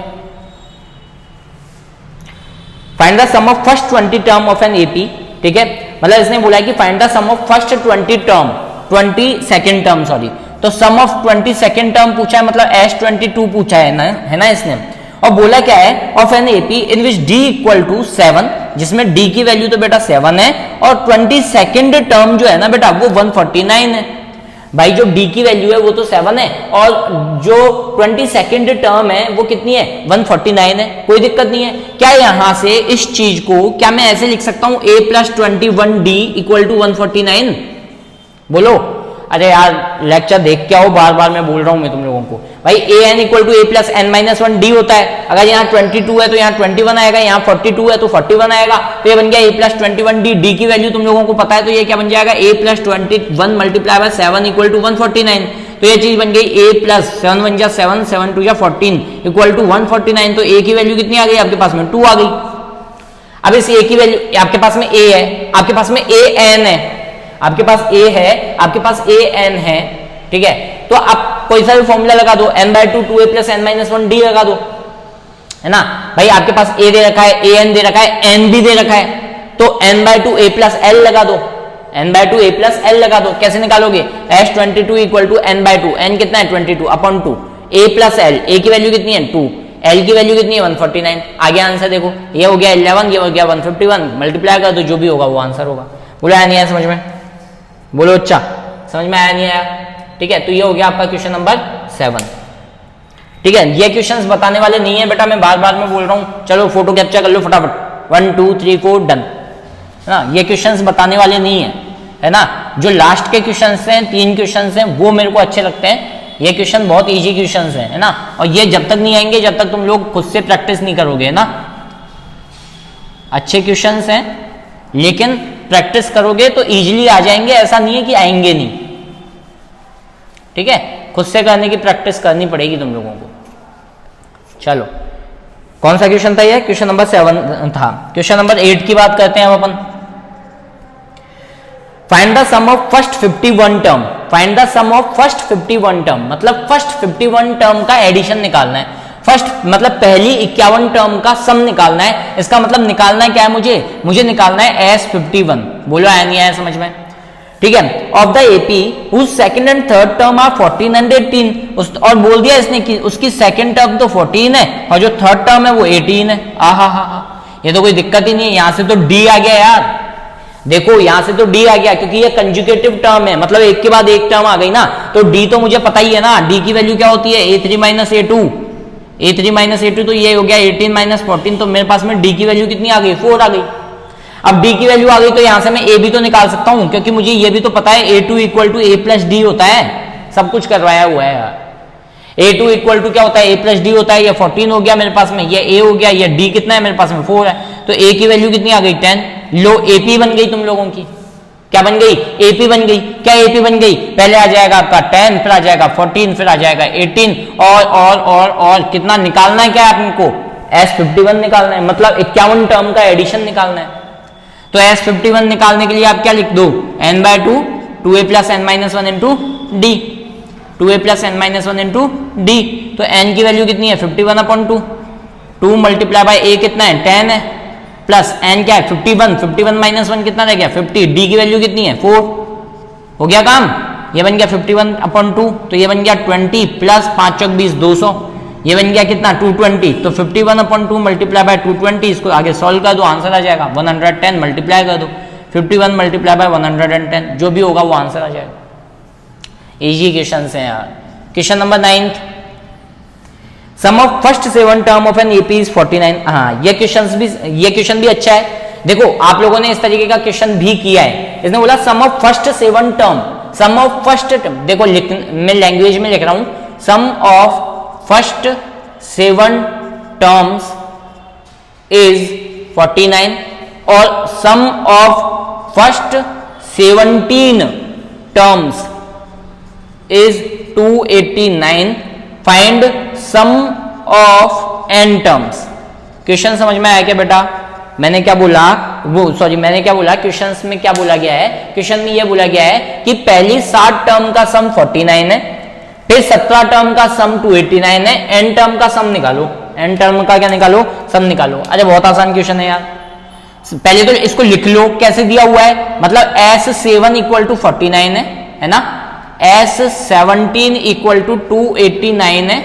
Find the sum of first 20 term of an AP. ठीक है, मतलब इसने बोला है कि find the sum of first 20 term, 22nd term sorry, तो सम ऑफ 22nd टर्म पूछा है, मतलब S22 पूछा है ना इसने। और बोला क्या है, of an AP in which d equal to 7, जिसमें डी की वैल्यू तो बेटा 7 है और 22nd टर्म जो है ना बेटा वो 149 है। भाई जो डी की वैल्यू है वो तो 7 है और जो 22nd टर्म है वो कितनी है 149 है, कोई दिक्कत नहीं है। क्या यहां से इस चीज को क्या मैं ऐसे लिख सकता हूं, a plus 21d equal to 149? बोलो, अरे यार लेक्चर देख के आओ, बार बार मैं बोल रहा हूं मैं तुम लोगों को। भाई A N equal to A plus N minus one D होता है, अगर यहाँ 22 है तो यहाँ 21 आएगा, यहाँ 42 है तो 41 आएगा, तो ये बन गया ए प्लस 21 डी की वैल्यू तुम लोगों को पता है, तो ये क्या बन जाएगा A plus 21 multiply by 7 equal to 149। तो ये चीज बन गई ए प्लस 7 बन जा 7, 7 2 14 इक्वल टू 149। तो ए की वैल्यू कितनी आ गई आपके पास में 2 आ गई। अब इस ए की वैल्यू आपके पास में ए है, आपके पास में ए एन है, आपके पास ए है, आपके पास ए एन है। ठीक है, तो आप कोई सा भी फॉर्मूला लगा दो, n/2 2a plus N minus one d लगा दो, है ना। भाई आपके पास ए दे रखा है, ए एन दे रखा है, एन भी दे रखा है, तो n/2 a प्लस एल लगा दो, n/2 a प्लस एल लगा दो। कैसे निकालोगे, S22 equal to n/2, n कितना है 22 अपॉन 2, a प्लस एल, ए की वैल्यू कितनी है 2, एल की वैल्यू कितनी है 149। आगे आंसर देखो, ये हो गया 11, ये हो गया 151, मल्टीप्लाई कर दो, जो भी होगा वो आंसर होगा। बोलो आया नहीं आया समझ में, बोलो अच्छा समझ में आया नहीं आया। ठीक है, तो ये हो गया आपका क्वेश्चन नंबर 7। ठीक है, ये क्वेश्चंस बताने वाले नहीं है बेटा, मैं बार बार में बोल रहा हूं। चलो फोटो कैप्चर कर लो फटाफट, 1 2 3 4 डन, है ना। ये क्वेश्चंस बताने वाले नहीं है ना। जो लास्ट के क्वेश्चंस हैं, 3 क्वेश्चंस हैं, वो मेरे को अच्छे लगते हैं। ये क्वेश्चन बहुत इजी क्वेश्चंस हैं, है ना। और ये जब तक नहीं आएंगे जब तक तुम लोग खुद से प्रैक्टिस नहीं करोगे, है ना। अच्छे क्वेश्चंस हैं लेकिन प्रैक्टिस करोगे तो इजीली आ जाएंगे, ऐसा नहीं है कि आएंगे नहीं। ठीक है, खुद से करने की प्रैक्टिस करनी पड़ेगी तुम लोगों को। चलो कौन सा क्वेश्चन था ये, क्वेश्चन नंबर 7 था। क्वेश्चन नंबर 8 की बात करते हैं हम अपन। Find the sum of first 51 term, find the sum of first 51 term, मतलब फर्स्ट 51 टर्म का एडिशन निकालना है। फर्स्ट मतलब पहली 51 टर्म का सम निकालना है। इसका मतलब निकालना है क्या है, मुझे निकालना है S51। बोलो आया नहीं आया समझ में। ठीक है, of the AP whose second and third term are 14 and 18, और बोल दिया इसने कि उसकी सेकंड टर्म तो 14 है और जो थर्ड टर्म है वो 18 है। हा, ये तो कोई दिक्कत ही नहीं है। यहां से तो डी आ गया यार, देखो यहां से तो डी आ गया क्योंकि ये कंजुगेटिव टर्म है, मतलब एक के बाद एक टर्म आ गई ना। तो डी तो मुझे पता ही है ना, डी की वैल्यू क्या होती है a3 minus a2, a3 minus a2, तो ये हो गया 18 माइनस 14। तो मेरे पास में डी की वैल्यू कितनी आ गई 4 आ गई। अब डी की वैल्यू आ गई तो यहां से मैं ए भी तो निकाल सकता हूं, क्योंकि मुझे ये भी तो पता है a2 equal to a plus d होता है। सब कुछ करवाया हुआ है यार। A2 इक्वल टू क्या होता है, A प्लस डी होता है। ये 14 हो गया मेरे पास में, ये A हो गया, ये D कितना है मेरे पास में 4 है, तो A की वैल्यू कितनी आ गई 10। लो AP बन गई तुम लोगों की, क्या बन गई, AP बन गई। क्या AP बन गई, पहले आ जाएगा आपका 10, फिर आ जाएगा 14, फिर आ जाएगा 18 और कितना निकालना है, क्या है आपको S51 निकालना है, मतलब 51 टर्म का एडिशन निकालना है। तो S51 निकालने के लिए आप क्या लिख दो, n/2 2a plus n minus 1 into D, 2a plus n minus 1 into D. तो n की वैल्यू कितनी है 51/2, 2 मल्टीप्लाई बाय a कितना है 10 है, प्लस n क्या है 51, 51 माइनस 1 कितना रह गया 50, d की वैल्यू कितनी है 4। हो गया काम, ये बन गया 51/2, तो ये बन गया 20 प्लस 5 चौक 20 200, ये बन गया कितना 220। तो 51/2 मल्टीप्लाई बाय 220, इसको आगे सॉल्व कर दो, आंसर आ जाएगा 110, मल्टीप्लाई कर दो 51 मल्टीप्लाई बाय 110, जो भी होगा वो आंसर आ जाएगा। इजी क्वेश्चन है यार। Question number 9, sum of first 7 term of an AP is 49। हाँ, ये क्वेश्चन भी अच्छा है। देखो आप लोगों ने इस तरीके का क्वेश्चन भी किया है। इसने बोला sum of first 7 term, sum of first term, देखो मैं लैंग्वेज में लिख रहा हूं, sum of first 7 terms is 49 और sum of first 17 terms is 289, find sum of n terms. Question समझ में आया क्या बेटा? मैंने क्या बोला, क्वेश्चंस में क्या बोला गया है, क्वेश्चन में ये बोला गया है कि पहली 7 टर्म का सम 49 है, फिर 17 टर्म का सम 289 है, n टर्म का सम निकालो, n टर्म का क्या निकालो, सम निकालो। अरे बहुत आसान क्वेश्चन है यार। पहले तो इसको लिख लो कैसे दिया हुआ है, मतलब S7 इक्वल टू 49 है ना, S17 इक्वल टू 289 है,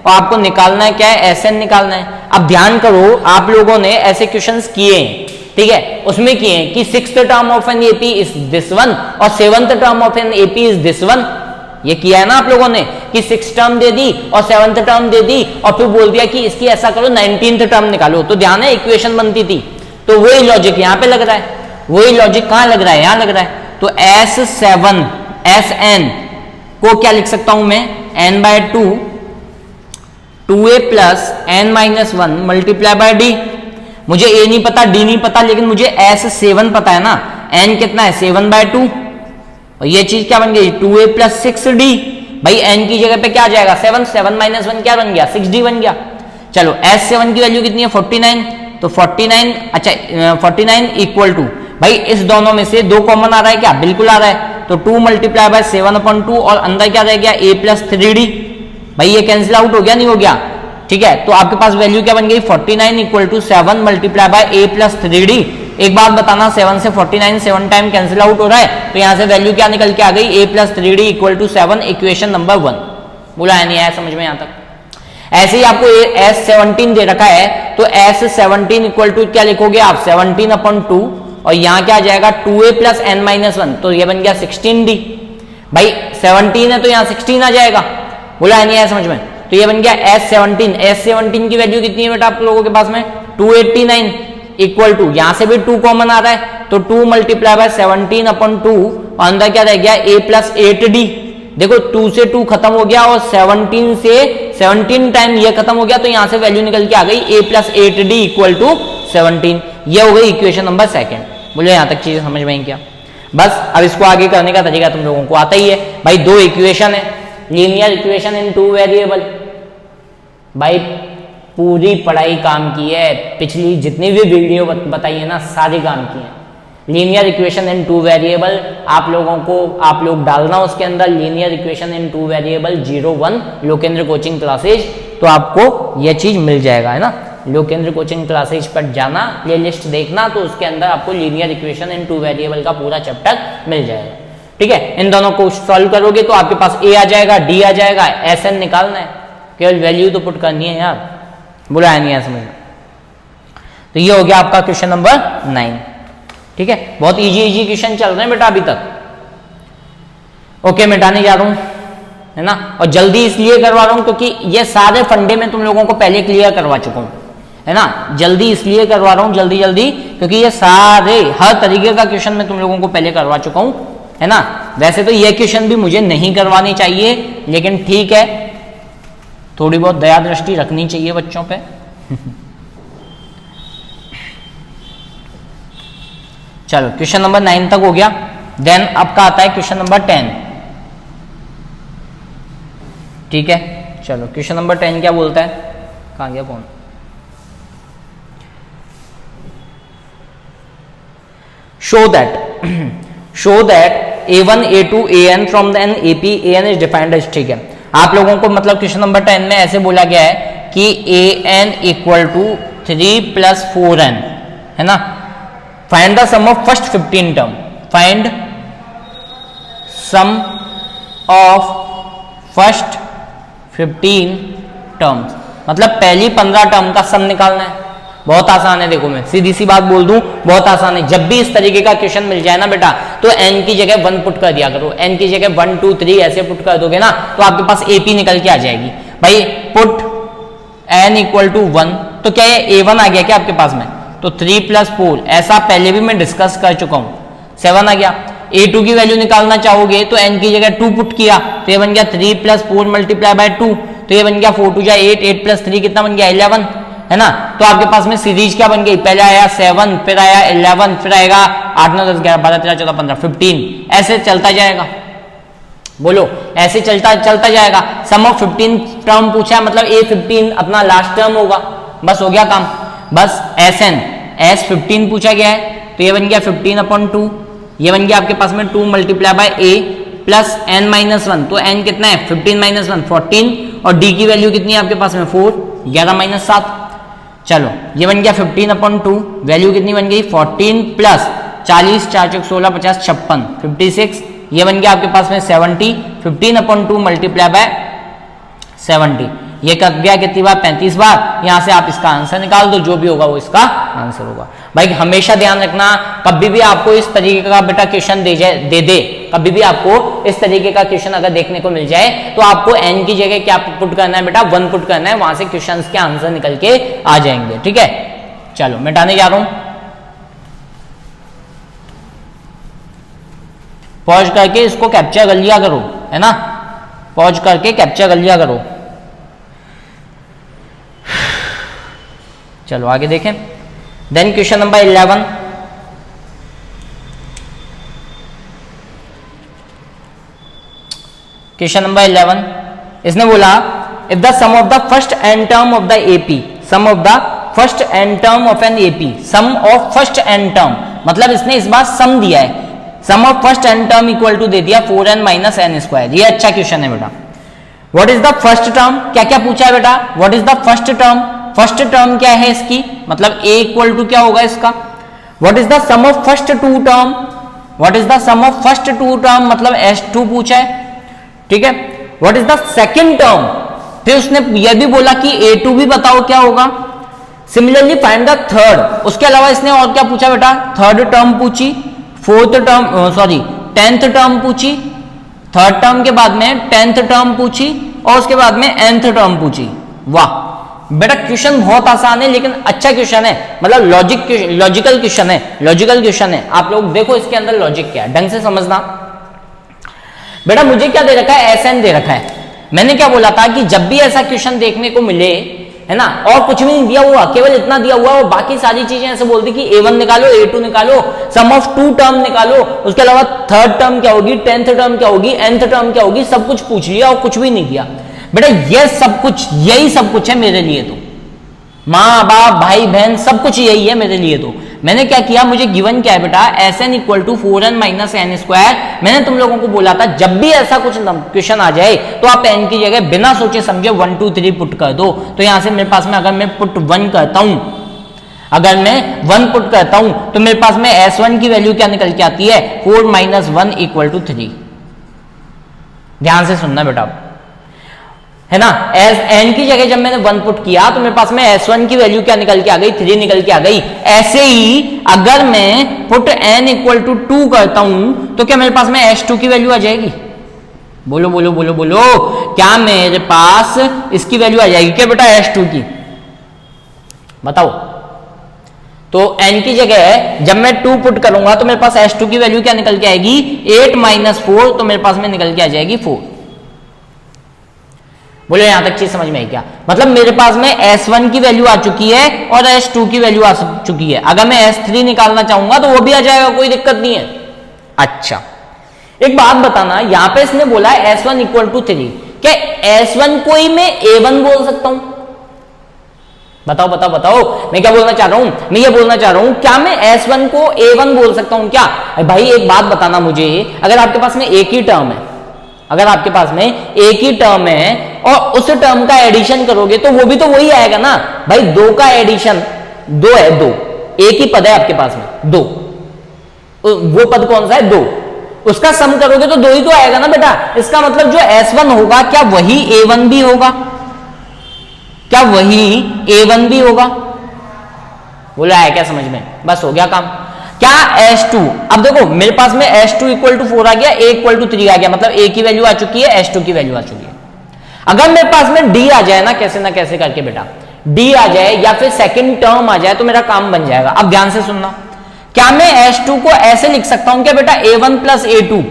और आपको निकालना है क्या है, Sn निकालना है। अब ध्यान करो, आप लोगों ने ऐसे क्वेश्चंस किए हैं, ठीक है, उसमें किए हैं कि 6th term of an AP is this one और 7th term of an AP is this one. ये किया है ना आप लोगों ने कि 6th टर्म दे दी और 7th टर्म दे दी और फिर बोल दिया कि इसकी ऐसा करो 19th टर्म निकालो। तो ध्यान है, इक्वेशन बनती थी, तो वही लॉजिक यहाँ पे लग रहा है, वही लॉजिक कहां लग रहा है, यहां लग रहा है। तो S7 Sn को क्या लिख सकता हूं मैं, n/2 2a plus n minus 1 multiply by D. मुझे a नहीं पता, d नहीं पता, लेकिन मुझे S7 पता है ना, n कितना है 7/2, और ये चीज क्या बन गई 2a प्लस 6d। भाई n की जगह पे क्या आ जाएगा 7, 7 माइनस 1 क्या बन गया 6d बन गया। चलो S7 की वैल्यू कितनी है 49, तो 49, अच्छा 49 इक्वल टू, भाई इस दोनों में से 2 कॉमन आ रहा है क्या, बिल्कुल आ रहा है, तो 2 मल्टीप्लाई बाय 7/2 और अंदर क्या रह गया a प्लस 3d। भाई ये कैंसिल आउट हो गया, नहीं हो गया, ठीक है। तो आपके पास वैल्यू क्या बन गई 49 equal to 7 multiply by a plus 3d। एक बात बताना, 7 से 49 7 टाइम कैंसिल आउट हो रहा है, तो यहां से वैल्यू क्या निकल के आ गई a plus 3d equal to 7, equation number 1। बोला है नहीं आया समझ में यहां तक? ऐसे ही आपको S17 दे रखा है, तो S17 इक्वल टू क्या लिखोगे आप 17/2 और यहां क्या आ जाएगा 2a प्लस n माइनस 1, तो ये बन गया 16d। भाई 17 है तो यहां 16 आ जाएगा। बोला है नहीं आया समझ में? तो ये बन गया S17 की वैल्यू कितनी है बेटा आप लोगों के पास में 289 इक्वल टू, यहां से भी 2 कॉमन आ रहा है, तो 2 मल्टीप्लाई बाय 17/2 और अंदर क्या रह गया a प्लस 8d। देखो 2 से 2 खत्म हो गया और 17 से 17 टाइम ये खत्म हो गया, तो यहां से वैल्यू निकल के आ गई a plus 8d equal to 17। ये हो गई इक्वेशन नंबर 2। बोलो यहां तक चीज समझ में आई क्या? बस अब इसको आगे करने का तरीका तुम लोगों को आता ही है। भाई 2 इक्वेशन है, लीनियर इक्वेशन इन 2 वेरिएबल। भाई पूरी पढ़ाई काम की है, पिछली जितनी भी वीडियो बताई है ना सारी काम की है। लीनियर इक्वेशन इन 2 वेरिएबल आप लोग डालना उसके अंदर linear equation in 2 variable 01 Lokendra coaching classes, तो आपको यह चीज मिल जाएगा, है ना। लोकेंद्र कोचिंग क्लासेज पर जाना, प्लेलिस्ट देखना, तो उसके अंदर आपको लीनियर इक्वेशन इन 2 वेरिएबल का पूरा चैप्टर मिल जाएगा, ठीक है। इन दोनों को सॉल्व करोगे तो आपके पास a आ जाएगा, d आ जाएगा, Sn निकालना है, केवल वैल्यू तो पुट करनी है यार। बोला है नहीं है समझ में? तो ये हो गया आपका क्वेश्चन नंबर 9, ठीक है। बहुत इजी क्वेश्चन चल रहे हैं बेटा अभी तक। ओके, मिटाने जा रहा हूं, है ना, और जल्दी इसलिए करवा रहा हूं क्योंकि ये सारे फंडे में तुम लोगों को पहले क्लियर करवा चुका हूं, है ना। जल्दी इसलिए करवा रहा हूं जल्दी क्योंकि ये सारे हर तरीके का क्वेश्चन मैं तुम लोगों को पहले करवा चुका हूं, है ना। वैसे तो ये क्वेश्चन भी मुझे नहीं करवानी चाहिए, लेकिन ठीक है, थोड़ी बहुत दया दृष्टि रखनी चाहिए बच्चों पे। चलो क्वेश्चन नंबर 9 तक हो गया। देन आपका आता है क्वेश्चन नंबर 10। ठीक है, चलो क्वेश्चन नंबर 10 क्या बोलता है, कहां गया कौन? Show that a1 a2 an from the ap an is defined as, ठीक है। आप लोगों को मतलब क्वेश्चन नंबर 10 में ऐसे बोला गया है कि an इक्वल टू 3 + 4n है ना। Find the sum of first 15 term, find sum of first 15 terms, मतलब पहली 15 टर्म का सम निकालना है। बहुत आसान है, देखो मैं सीधी सी बात बोल दूं, बहुत आसान है। जब भी इस तरीके का क्वेश्चन मिल जाए ना बेटा, तो n की जगह 1 पुट कर दिया करो। n की जगह 1 2 3 ऐसे पुट कर दोगे ना, तो आपके पास AP निकल के आ जाएगी। भाई पुट n इक्वल टू 1, तो क्या ये A1 आ गया क्या आपके पास में? तो 3 + 4, ऐसा पहले भी मैं डिस्कस कर चुका हूं, 7 आ गया। A2 की वैल्यू निकालना चाहोगे तो n की जगह 2 पुट किया, तो ये बन गया 3 + 4 × 2, तो ये बन गया 4 2 8, 8 + 3 कितना बन गया 11 है ना। तो आपके पास में सीरीज क्या बन गई, पहले आया 7, फिर आया 11, फिर आएगा 8 9 10 11 12 13 14 15 15, ऐसे चलता जाएगा। बोलो ऐसे चलता जाएगा। सम ऑफ 15 टर्म पूछा है, मतलब A15 अपना लास्ट टर्म होगा, बस हो गया काम। बस S15 पूछा गया है, तो ये बन गया 15/2, ये बन गया आपके पास में 2 × A प्लस n-1, तो n कितना है 15 - 1 14, और d की वैल्यू कितनी है आपके पास में 4, 11 - 7। चलो ये बन गया 15/2, वैल्यू कितनी बन गई 14 प्लस 40 4 4 16 50 56 56, ये बन गया आपके पास में 70, 15/2 × 70, ये कट गया कितनी बार 35 बार। यहां से आप इसका आंसर निकाल दो, जो भी होगा वो इसका आंसर होगा। भाई हमेशा ध्यान रखना, कभी भी आपको इस तरीके का बेटा क्वेश्चन दे कभी भी आपको इस तरीके का क्वेश्चन अगर देखने को मिल जाए, तो आपको n की जगह क्या पुट करना है बेटा 1 पुट करना है, वहां से क्वेश्चन के आंसर निकल के आ जाएंगे। ठीक है, चलो मिटाने जा रहा हूं, पॉज करके इसको कैप्चर कर लिया करो, है ना, पॉज करके कैप्चर कर लिया करो। चलो आगे देखें। Then question number 11, question number 11 इसने बोला if the sum of the first n term of the AP, sum of the first n term of an AP, sum of first n term, मतलब इसने इस बार सम दिया है, sum of first n term equal to दे दिया 4n - n²। ये अच्छा क्वेश्चन है बेटा। What is the first term, क्या क्या पूछा है बेटा, what is the first term, first term क्या है इसकी, मतलब a इक्वल टू क्या होगा इसका। What is the sum of first 2 term, what is the sum of first 2 term, मतलब S2 पूछा है। ठीक है, what is the second term, फिर उसने यह भी बोला कि A2 भी बताओ क्या होगा। सिमिलरली फाइंड द थर्ड, उसके अलावा इसने और क्या पूछा बेटा, थर्ड टर्म पूछी, fourth term sorry 10th term पूछी, थर्ड टर्म के बाद में 10th टर्म पूछी, और उसके बाद में nth टर्म पूछी। वाह बेटा क्वेश्चन बहुत आसान है, लेकिन अच्छा क्वेश्चन है, मतलब लॉजिकल क्वेश्चन है, लॉजिकल क्वेश्चन है। आप लोग देखो इसके अंदर लॉजिक क्या है, ढंग से समझना। बेटा मुझे क्या दे रखा है, SN दे रखा है। मैंने क्या बोला था कि जब भी ऐसा क्वेश्चन देखने को मिले, है ना, और कुछ भी नहीं दिया हुआ, केवल इतना दिया हुआ, और बाकी सारी चीजें ऐसे बोलती कि A1 निकालो, A2 निकालो, सम ऑफ 2 टर्म निकालो, उसके अलावा थर्ड टर्म क्या होगी, 10th टर्म क्या होगी, nth टर्म क्या होगी, सब कुछ पूछ लिया और कुछ भी नहीं दिया। बेटा ये सब कुछ, यही सब कुछ है मेरे लिए, तो माँ बाप भाई बहन सब कुछ यही है मेरे लिए। तो मैंने क्या किया, मुझे गिवन क्या है बेटा, SN equal to 4n - n²। मैंने तुम लोगों को बोला था जब भी ऐसा कुछ क्वेश्चन आ जाए, तो आप n की जगह बिना सोचे समझे 1 2 3 पुट कर दो। तो यहां से मेरे पास में अगर मैं पुट 1 करता हूं, अगर मैं 1 पुट करता हूं, तो मेरे पास में S1 की वैल्यू क्या निकल के आती है, 4 - 1 = 3। ध्यान से सुनना बेटा, है ना, n की जगह जब मैंने 1 पुट किया, तो मेरे पास में S1 की वैल्यू क्या निकल के आ गई, 3 निकल के आ गई। ऐसे ही अगर मैं पुट n = 2 करता हूं, तो क्या मेरे पास में S2 की वैल्यू आ जाएगी, बोलो बोलो बोलो बोलो, क्या मेरे पास इसकी वैल्यू आ जाएगी क्या बेटा, S2 की, बताओ। तो n की जगह जब मैं 2 पुट करूंगा, तो मेरे पास S2 की वैल्यू क्या निकल के आएगी, 8 - 4, तो मेरे पास में निकल के आ जाएगी 4। बोलो यहां तक चीज समझ में आई क्या? मतलब मेरे पास में S1 की वैल्यू आ चुकी है और S2 की वैल्यू आ चुकी है, अगर मैं S3 निकालना चाहूंगा तो वो भी आ जाएगा, कोई दिक्कत नहीं है। अच्छा एक बात बताना, यहां पे इसने बोला है S1 इक्वल टू 3, क्या S1 को ही मैं A1 बोल सकता हूं? बताओ बताओ बताओ, मैं क्या बोलना चाह रहा हूं? मैं ये बोलना चाह रहा हूं क्या मैं S1 को A1 बोल सकता हूं क्या? भाई एक बात बताना मुझे, अगर आपके पास में एक ही टर्म है, अगर आपके पास में एक ही टर्म है और उस टर्म का एडिशन करोगे तो वो भी तो वही आएगा ना भाई। दो का एडिशन, दो है, दो एक ही पद है आपके पास में, दो, वो पद कौन सा है? दो, उसका सम करोगे तो दो ही तो आएगा ना बेटा। इसका मतलब जो S1 होगा क्या वही A1 भी होगा? क्या वही A1 भी होगा? बोला है क्या समझ में? बस हो गया काम। क्या S2, अब देखो मेरे पास में S2 इक्वल टू 4 आ गया, A इक्वल टू 3 आ गया, मतलब A की वैल्यू आ चुकी है, S2 की वैल्यू आ चुकी है। अगर मेरे पास में D आ जाए ना कैसे करके बेटा, D आ जाए या फिर सेकंड टर्म आ जाए तो मेरा काम बन जाएगा। अब ध्यान से सुनना, क्या मैं S2 को ऐसे लिख सकता हूं क्या बेटा, A1 प्लस A2?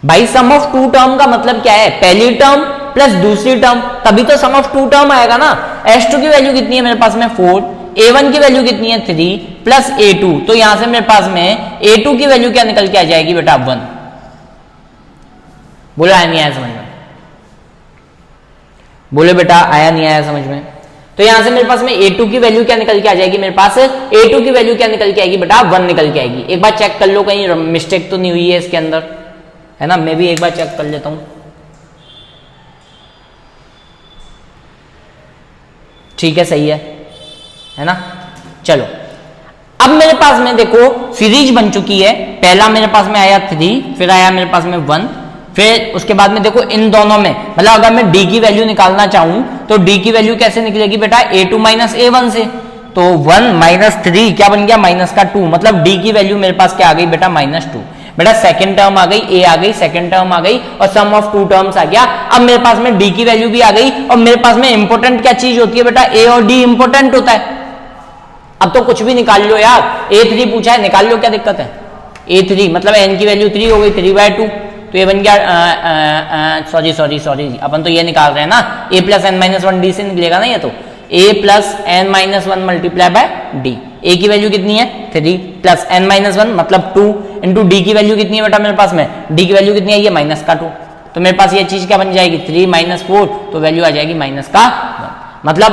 भाई सम ऑफ टू टर्म का मतलब क्या है? पहली टर्म प्लस दूसरी टर्म, तभी तो सम ऑफ टू टर्म आएगा ना। S2 की वैल्यू कितनी है मेरे पास में? 4, A1 की वैल्यू कितनी है? 3 प्लस A2, तो यहां से मेरे पास में A2 की वैल्यू क्या निकल के आ जाएगी बेटा? 1। बोलो आया नहीं आया समझ में? बोले बेटा आया नहीं आया समझ में? तो यहां से मेरे पास में A2 की वैल्यू क्या निकल के आ जाएगी मेरे पास? A2 की वैल्यू क्या निकल के आएगी बेटा? 1 निकल के आएगी। एक बार चेक कर लो कहीं मिस्टेक तो नहीं हुई है इसके अंदर, है ना? मैं भी एक बार चेक कर लेता हूं। ठीक है, सही है ना? चलो अब मेरे पास में देखो सीरीज बन चुकी है। पहला मेरे पास में आया 3, फिर आया मेरे पास में 1, फिर उसके बाद में देखो इन दोनों में, मतलब अगर मैं D की वैल्यू निकालना चाहूं तो D की वैल्यू कैसे निकलेगी बेटा? A2 माइनस A1 से, तो 1 माइनस 3 क्या बन गया? माइनस का 2, मतलब D की वैल्यू मेरे पास क्या आ गई बेटा? -2। बेटा सेकंड टर्म आ गई, A आ गई, सेकंड टर्म आ गई और सम ऑफ टू टर्म्स आ गया। अब मेरे पास में D की वैल्यू भी आ गई और मेरे पास में इंपॉर्टेंट क्या चीज होती है बेटा? A और D इंपॉर्टेंट होता है। अब तो कुछ भी निकाल लो यार, A3 पूछा है निकाल लो, क्या दिक्कत है? A3 मतलब n की वैल्यू 3 हो गई, 3/2, तो ये बन गया सॉरी अपन तो ये निकाल रहे हैं ना, A plus n minus 1 D से निकलेगा ना ये, तो A plus n minus 1 multiply by D। A की वैल्यू कितनी है? 3 प्लस n माइनस 1 मतलब 2 इंटू D की वैल्यू कितनी है बेटा मेरे पास में? D की वैल्यू कितनी है? ये -2, तो मेरे पास ये चीज क्या बन जाएगी? 3 माइनस 4, तो वैल्यू आ जाएगी -1। मतलब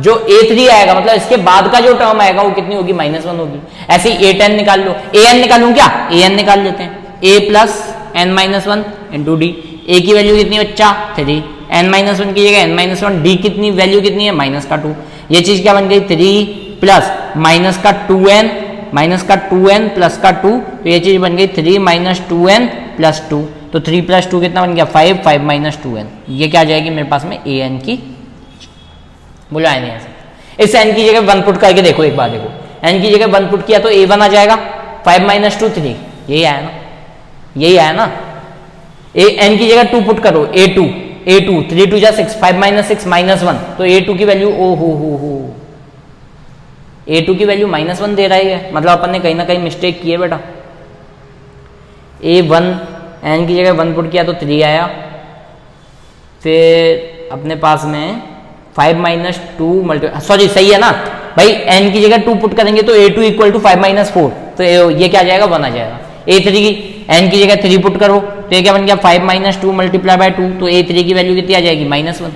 जो A3 आएगा, मतलब इसके बाद का जो टर्म आएगा वो कितनी होगी? -1 होगी। ऐसे ही A10 निकाल लो, AN निकालूं क्या? AN निकाल लेते हैं, A plus n minus 1 into D। A की वैल्यू कितनी बच्चा? 3, n माइनस 1 की जगह n माइनस 1, D कितनी वैल्यू कितनी है? -2। ये चीज क्या बन गई? 3 प्लस -2n प्लस का 2, तो ये चीज बन गई 3 माइनस 2n प्लस 2, तो 3 प्लस 2 कितना बन गया? 5 माइनस 2n। ये क्या आ जाएगी मेरे पास में? AN की। बोलो आया नहीं ऐसे? इस n की जगह 1 पुट करके देखो, एक बार देखो, n की जगह 1 पुट किया तो A1 आ जाएगा, 5 माइनस 2 3, यही आया ना? यही आया ना? n की जगह 2 पुट करो, A2 3 2 जा 6, 5 माइनस 6 -1, तो A2 की वैल्यू ओ हो A2 की वैल्यू -1 दे रही है, मतलब अपन ने कहीं ना कहीं मिस्टेक की है बेटा। A1 n की जगह 1 पुट किया तो 3 आया, फिर अपने पास में 5 माइनस 2 सॉरी सही है ना भाई, n की जगह 2 पुट करेंगे तो A2 इक्वल टू 5 माइनस 4, तो ये क्या आ जाएगा? 1 आ जाएगा। A3 की n की जगह 3 पुट करो तो ये क्या बन गया? 5 माइनस 2 मल्टीप्लाई बाय 2, तो A3 की वैल्यू कितनी आ जाएगी? -1।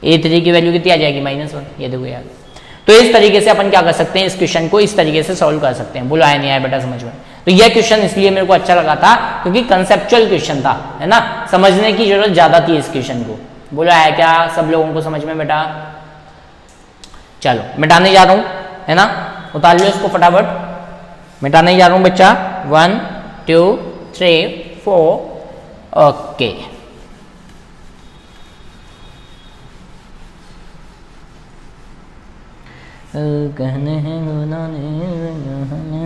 A3 की वैल्यू कितनी आ जाएगी? -1। ये देखो यार, तो इस तरीके से अपन क्या कर सकते हैं, इस क्वेश्चन को इस तरीके से सॉल्व कर सकते हैं। बोलो आया नहीं आया बेटा समझ में? तो यह क्वेश्चन इसलिए मेरे को अच्छा लगा था क्योंकि कंसेप्चुअल क्वेश्चन था, है ना? समझने की जरूरत ज्यादा थी इस क्वेश्चन को। बोलो आया क्या सब लोगों को समझ में बेटा? चलो मिटाने जा रहा हूं, है ना? उतार लो इसको फटाफट, मिटाने जा रहा हूं बच्चा। 1 2 3 4 ओके। कहने हैं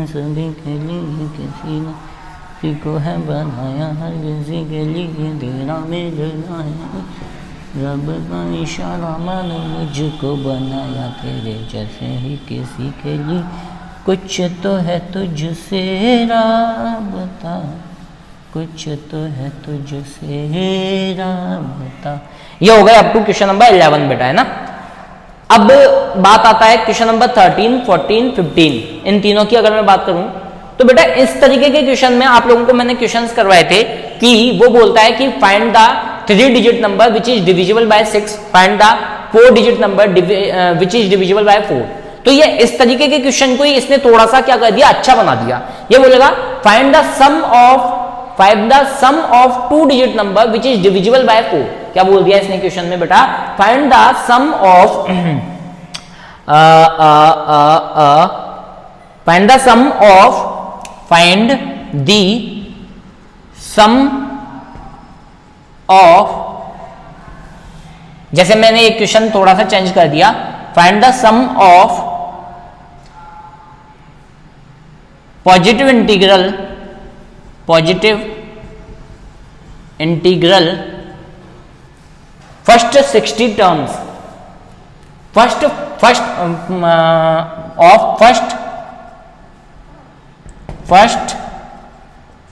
सभी के लिए किसी ने किसी को है बनाया, हर किसी के लिए देना मिलना है, रब का इशारा मैंने मुझको बनाया, तेरे जैसे ही किसी के लिए कुछ तो है तुझसे राबता, कुछ तो है तुझसे राबता। ये हो गया अप टू क्वेश्चन नंबर 11 बेटा, है ना। अब बात आता है क्वेश्चन नंबर 13, 14, 15, इन तीनों की अगर मैं बात करूं तो बेटा इस तरीके के क्वेश्चन में आप लोगों को मैंने क्वेश्चंस करवाए थे कि वो बोलता है कि find the 3 digit number which is divisible by 6, find the 4 digit number which is divisible by 4। तो ये इस तरीके के क्वेश्चन को ही इसने थोड़ा सा क्या कर दिया, अच्छा बना दिया। ये बोलेगा find the sum of 2 digit number which is divisible by 4। क्या बोल दिया इसने क्वेश्चन में बेटा, find the sum of find the sum of, जैसे मैंने एक क्वेश्चन थोड़ा सा चेंज कर दिया, find the sum of positive integral first 60 terms, first of first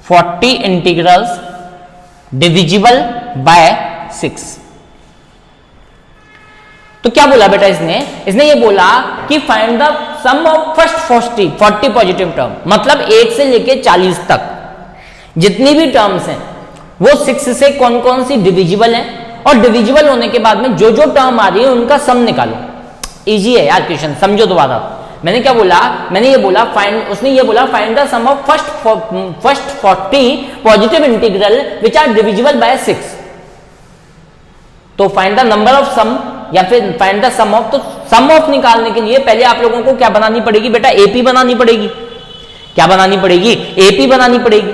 40 integrals divisible by 6। तो क्या बोला बेटा इसने ये बोला कि find the sum of first 40 positive term, मतलब 1 से लेके 40 तक जितनी भी टर्म्स हैं वो 6 से कौन कौन सी डिविजिबल हैं, और डिविजिबल होने के बाद में जो जो टर्म आ रही है उनका सम निकालो। इजी है यार क्वेश्चन, समझो दोबारा। मैंने क्या बोला, मैंने ये बोला उसने ये बोला find the sum of first 40 positive integral which are divisible by 6। तो find the number of sum या फिर फाइंड द सम ऑफ, तो सम ऑफ निकालने के लिए पहले आप लोगों को क्या बनानी पड़ेगी बेटा, एपी बनानी पड़ेगी। क्या बनानी पड़ेगी, एपी बनानी पड़ेगी।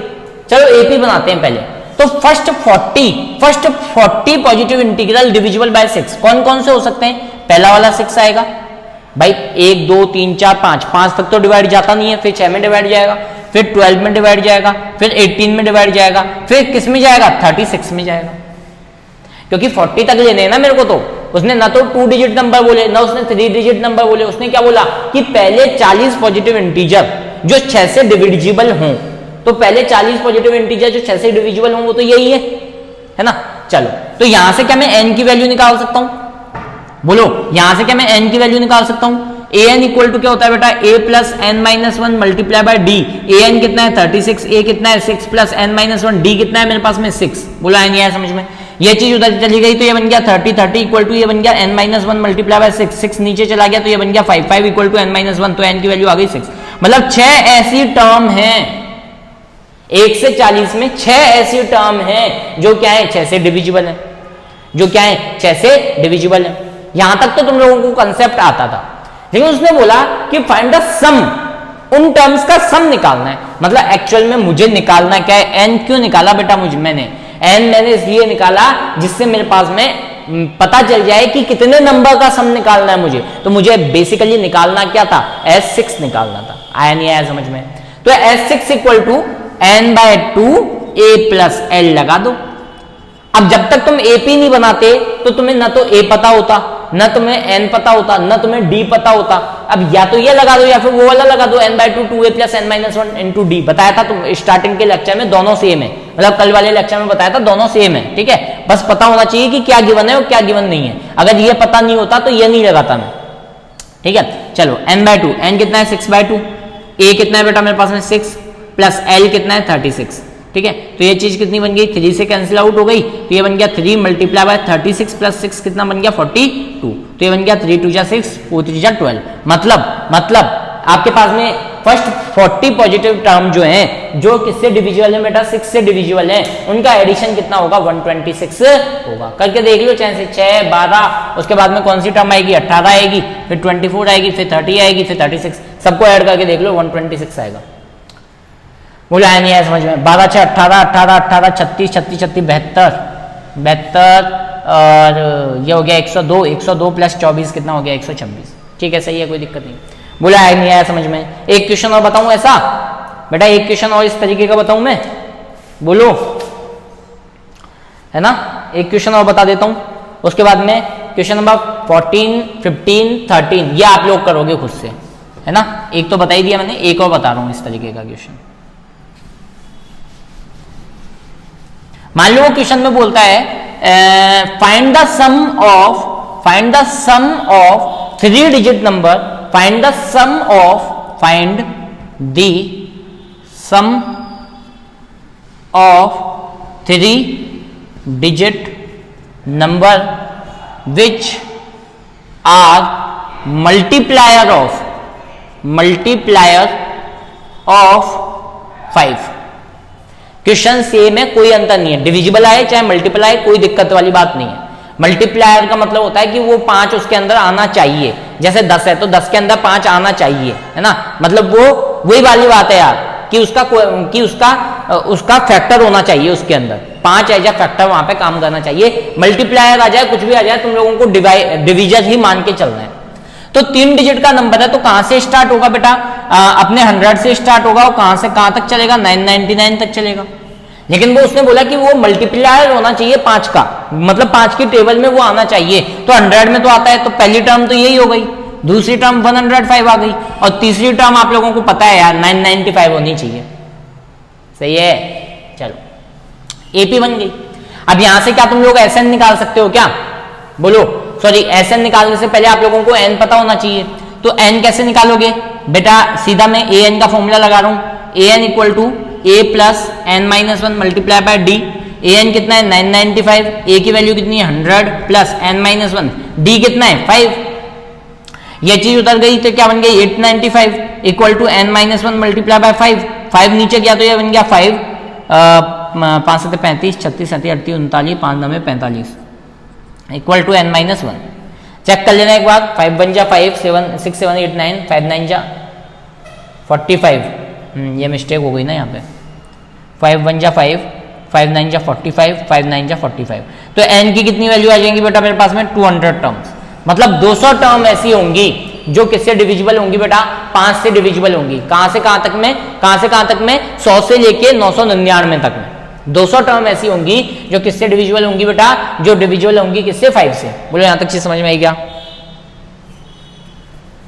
चलो एपी बनाते हैं पहले। तो first 40 positive integral divisible by 6 कौन कौन से हो सकते हैं, पहला वाला 6 आएगा भाई, 1 2 3 4 5 तक तो डिवाइड जाता नहीं है, फिर 6 में डिवाइड जाएगा, फिर 12 में डिवाइड जाएगा, फिर 18 में डिवाइड जाएगा, फिर किस में जाएगा, 36 में जाएगा। क्योंकि 40 तक लेने हैं ना मेरे को, तो उसने ना तो 2 डिजिट नंबर बोले ना उसने 3 डिजिट नंबर बोले, उसने क्या बोला कि पहले 40 पॉजिटिव इंटीजर जो 6 से डिविजिबल हों। तो पहले 40 पॉजिटिव इंटीजर जो 6 से डिविजिबल हों वो तो यही है ना। चलो तो यहां से क्या मैं n की वैल्यू निकाल सकता हूं, बोलो यहां से क्या मैं n की वैल्यू निकाल सकता हूं। an इक्वल टू क्या होता है बेटा, a plus n minus 1 multiply by d। an कितना है 36, a कितना है 6 प्लस n माइनस 1, d कितना है मेरे पास में 6। बोला है नहीं आया समझ में, ये चीज उधर चली गई तो ये बन गया 30 इक्वल टू ये बन गया n माइनस 1 मल्टीप्लाई बाय 6 नीचे चला गया तो ये बन गया 5 इक्वल टू n माइनस 1, तो n की वैल्यू आ गई 6। मतलब 6 ऐसी टर्म है 1 से 40 में, 6 ऐसी टर्म है जो क्या है 6 से डिविजिबल है, जो क्या है 6 से डिविजिबल है। यहां तक तो तुम लोगों को कंसेप्ट आता था, लेकिन उसने बोला कि फाइंड द सम, उन टर्म्स का सम निकालना है। मतलब एक्चुअल में मुझे निकालना क्या है, n क्यों निकाला बेटा मैंने n इसलिए निकाला जिससे मेरे पास में पता चल जाए कि कितने नंबर का सम निकालना है मुझे। तो मुझे बेसिकली निकालना क्या था, S6 निकालना था। आया नहीं आया समझ में। तो S6 equal to n/2 a plus l लगा दो। अब जब तक तुम AP नहीं बनाते तो तुम्हें ना तो A पता होता, ना तुम्हें n पता होता, ना तुम्हें d पता होता। अब या तो ये लगा दो या फिर वो वाला लगा दो, n/2 2a plus n minus 1 into D. बताया था तुम स्टार्टिंग के लेक्चर में, दोनों सेम है, मतलब कल वाले लेक्चर में बताया था दोनों सेम है। ठीक है, बस पता होना चाहिए कि क्या गिवन है और क्या गिवन नहीं है। अगर ये पता नहीं होता तो ये नहीं लगाता मैं। ठीक है, चलो n/2, n कितना है 6/2, a कितना है बेटा मेरे पास में 6 प्लस l कितना है 36। ठीक है, तो ये चीज कितनी बन गई, 3 से कैंसिल आउट हो गई तो ये बन गया 3 मल्टीप्लाई बाय 36 प्लस 6 कितना बन गया 42। तो ये बन गया 3 2 6 4 3 12। मतलब आपके पास में फर्स्ट 40 पॉजिटिव टर्म जो हैं, जो किससे डिविजिबल है बेटा, 6 से डिविजिबल है, उनका एडिशन कितना होगा 126 होगा। करके देख लो चाहे से 6 12, उसके बाद में कौन सी टर्म आएगी 18 आएगी, फिर 24 आएगी, फिर 30 आएगी, फिर 36, सबको ऐड करके देख लो 126 आएगा। बोला है नहीं है समझ में। 12 6 18 18 18 36 36 36 72 और ये हो गया 102 प्लस 24 कितना हो गया 126। ठीक है, सही है, कोई दिक्कत नहीं। बोला है नहीं आया समझ में। एक क्वेश्चन और बताऊं ऐसा बेटा, एक क्वेश्चन और इस तरीके का बताऊं मैं, बोलो है ना। एक क्वेश्चन और बता देता हूं, उसके बाद में क्वेश्चन नंबर 14 15 13 ये आप लोग करोगे खुद से, है ना। एक तो बता ही दिया मैंने, एक और बता रहा हूं इस तरीके का क्वेश्चन। मान लो वो क्वेश्चन में बोलता है find the sum of 3 digit number, find the sum of 3 digit number which are multiplier of 5। Question same है, कोई अंतर नहीं है, डिविजिबल आए चाहे मल्टीपल आए कोई दिक्कत वाली बात नहीं है। मल्टीप्लायर का मतलब होता है कि वो 5 उसके अंदर आना चाहिए, जैसे 10 है तो 10 के अंदर 5 आना चाहिए, है ना, मतलब वो वही वाली बात है यार कि उसका फैक्टर होना चाहिए, उसके अंदर 5 एज फैक्टर वहां पे काम करना चाहिए। मल्टीप्लायर आ जाए कुछ भी आ जाए, तुम लोगों को डिविजन ही मान के चलना है। तो 3 डिजिट का नंबर है तो कहां से स्टार्ट होगा बेटा, अपने 100 से स्टार्ट होगा, और कहां से कहां तक चलेगा, 999 तक चलेगा। लेकिन वो उसने बोला कि वो मल्टीप्लायर होना चाहिए 5 का, मतलब 5 की टेबल में वो आना चाहिए। तो 100 में तो आता है, तो पहली टर्म तो यही हो गई, दूसरी टर्म 105 आ गई, और तीसरी टर्म आप लोगों को पता है यार 995 होनी चाहिए। सही है, चलो एपी बन गई। अब यहां से क्या तुम लोग एसएन निकाल सकते हो क्या, बोलो, सॉरी एसएन निकालने से पहले आप लोगों को एन पता होना चाहिए। तो एन कैसे निकालोगे बेटा, सीधा मैं ए एन का फॉर्मूला लगा रहा हूं, A N equal to A plus N minus 1 multiply by D. A N कितना है 995, ए की वैल्यू कितनी है 100 प्लस एन माइनस 1, डी कितना है 5। ये चीज उतर गई तो क्या बन गई 895 equal to n minus 1 multiply by 5 नीचे गया तो ये बन गया 5, 5 7 35, 36 37 38 39, 5 9 45 equal to n minus 1। Check कर लेना एक बार, 5 1 जा 5, 7 6 7 8 9, 5 9 जा 45, ये मिस्टेक हो गई ना यहाँ पे, 5 1 जा 5, 5 9 जा 45, 5 9 जा 45। तो n की कितनी वैल्यू आ जाएंगी बेटा मेरे पास में 200 टर्म्स, मतलब 200 टर्म ऐसी होंगी जो किससे डिविजिबल होंगी बेटा, 5 से डिविजिबल होंगी। कहां से कहां तक में 100 से लेके 999 तक में 200 टर्म ऐसी होंगी जो किससे डिविजिबल होंगी बेटा, जो डिविजिबल होंगी किससे 5 से। बोलो यहां तक चीज समझ में आई क्या,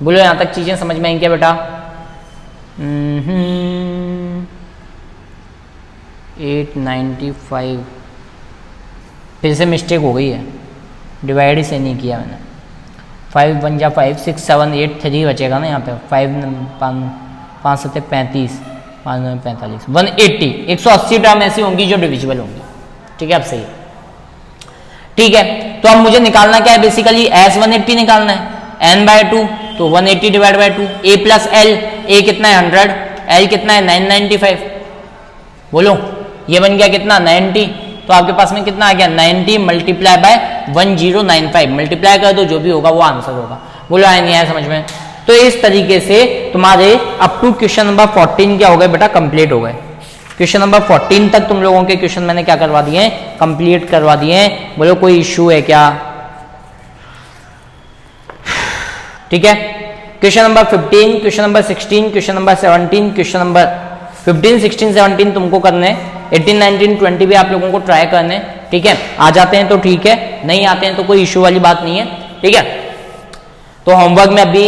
बोलो यहां तक चीजें समझ में आई क्या बेटा। 895 फिर से मिस्टेक हो गई है, डिवाइड ही से नहीं किया मैंने। 5 1 जा 5, 6 7 8 3 बचेगा ना यहाँ पे, 5 7 35, 5 9 45, 180 180 टर्म ऐसी होंगी जो डिविजिबल होंगी। ठीक है, अब सही है, ठीक है। तो अब मुझे निकालना क्या है बेसिकली, एस 180 निकालना है, n बाय 2 तो 180 divide by 2, A plus L, A कितना है 100, एल कितना है 995, बोलो ये बन गया कितना 90, तो आपके पास में कितना आ गया 90 मल्टीप्लाई बाय 1095, मल्टीप्लाई कर दो जो भी होगा वो आंसर होगा। बोलो आया नहीं आया समझ में। तो इस तरीके से तुम्हारे अप टू क्वेश्चन नंबर 14 क्या हो गए बेटा, कंप्लीट हो गए। क्वेश्चन नंबर 14 तक तुम लोगों के क्वेश्चन मैंने क्या करवा दिए हैं, कंप्लीट करवा दिए हैं। बोलो कोई इश्यू है क्या, ठीक है। Question number 15, question number 16, question number 17, question number 15 16 17 तुमको करने, 18 19 20 भी आप लोगों को ट्राई करने, ठीक है। आ जाते हैं तो ठीक है, नहीं आते हैं तो कोई इश्यू वाली बात नहीं है, ठीक है। तो होमवर्क में अभी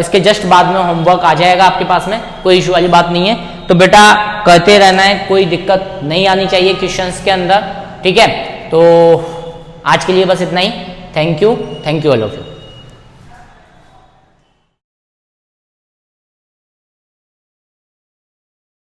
इसके जस्ट बाद में होमवर्क आ जाएगा आपके पास में, कोई इश्यू वाली बात नहीं है। तो बेटा करते रहना है, कोई दिक्कत नहीं आनी चाहिए क्वेश्चंस के अंदर, ठीक है। तो आज के लिए बस इतना ही, thank you all of you.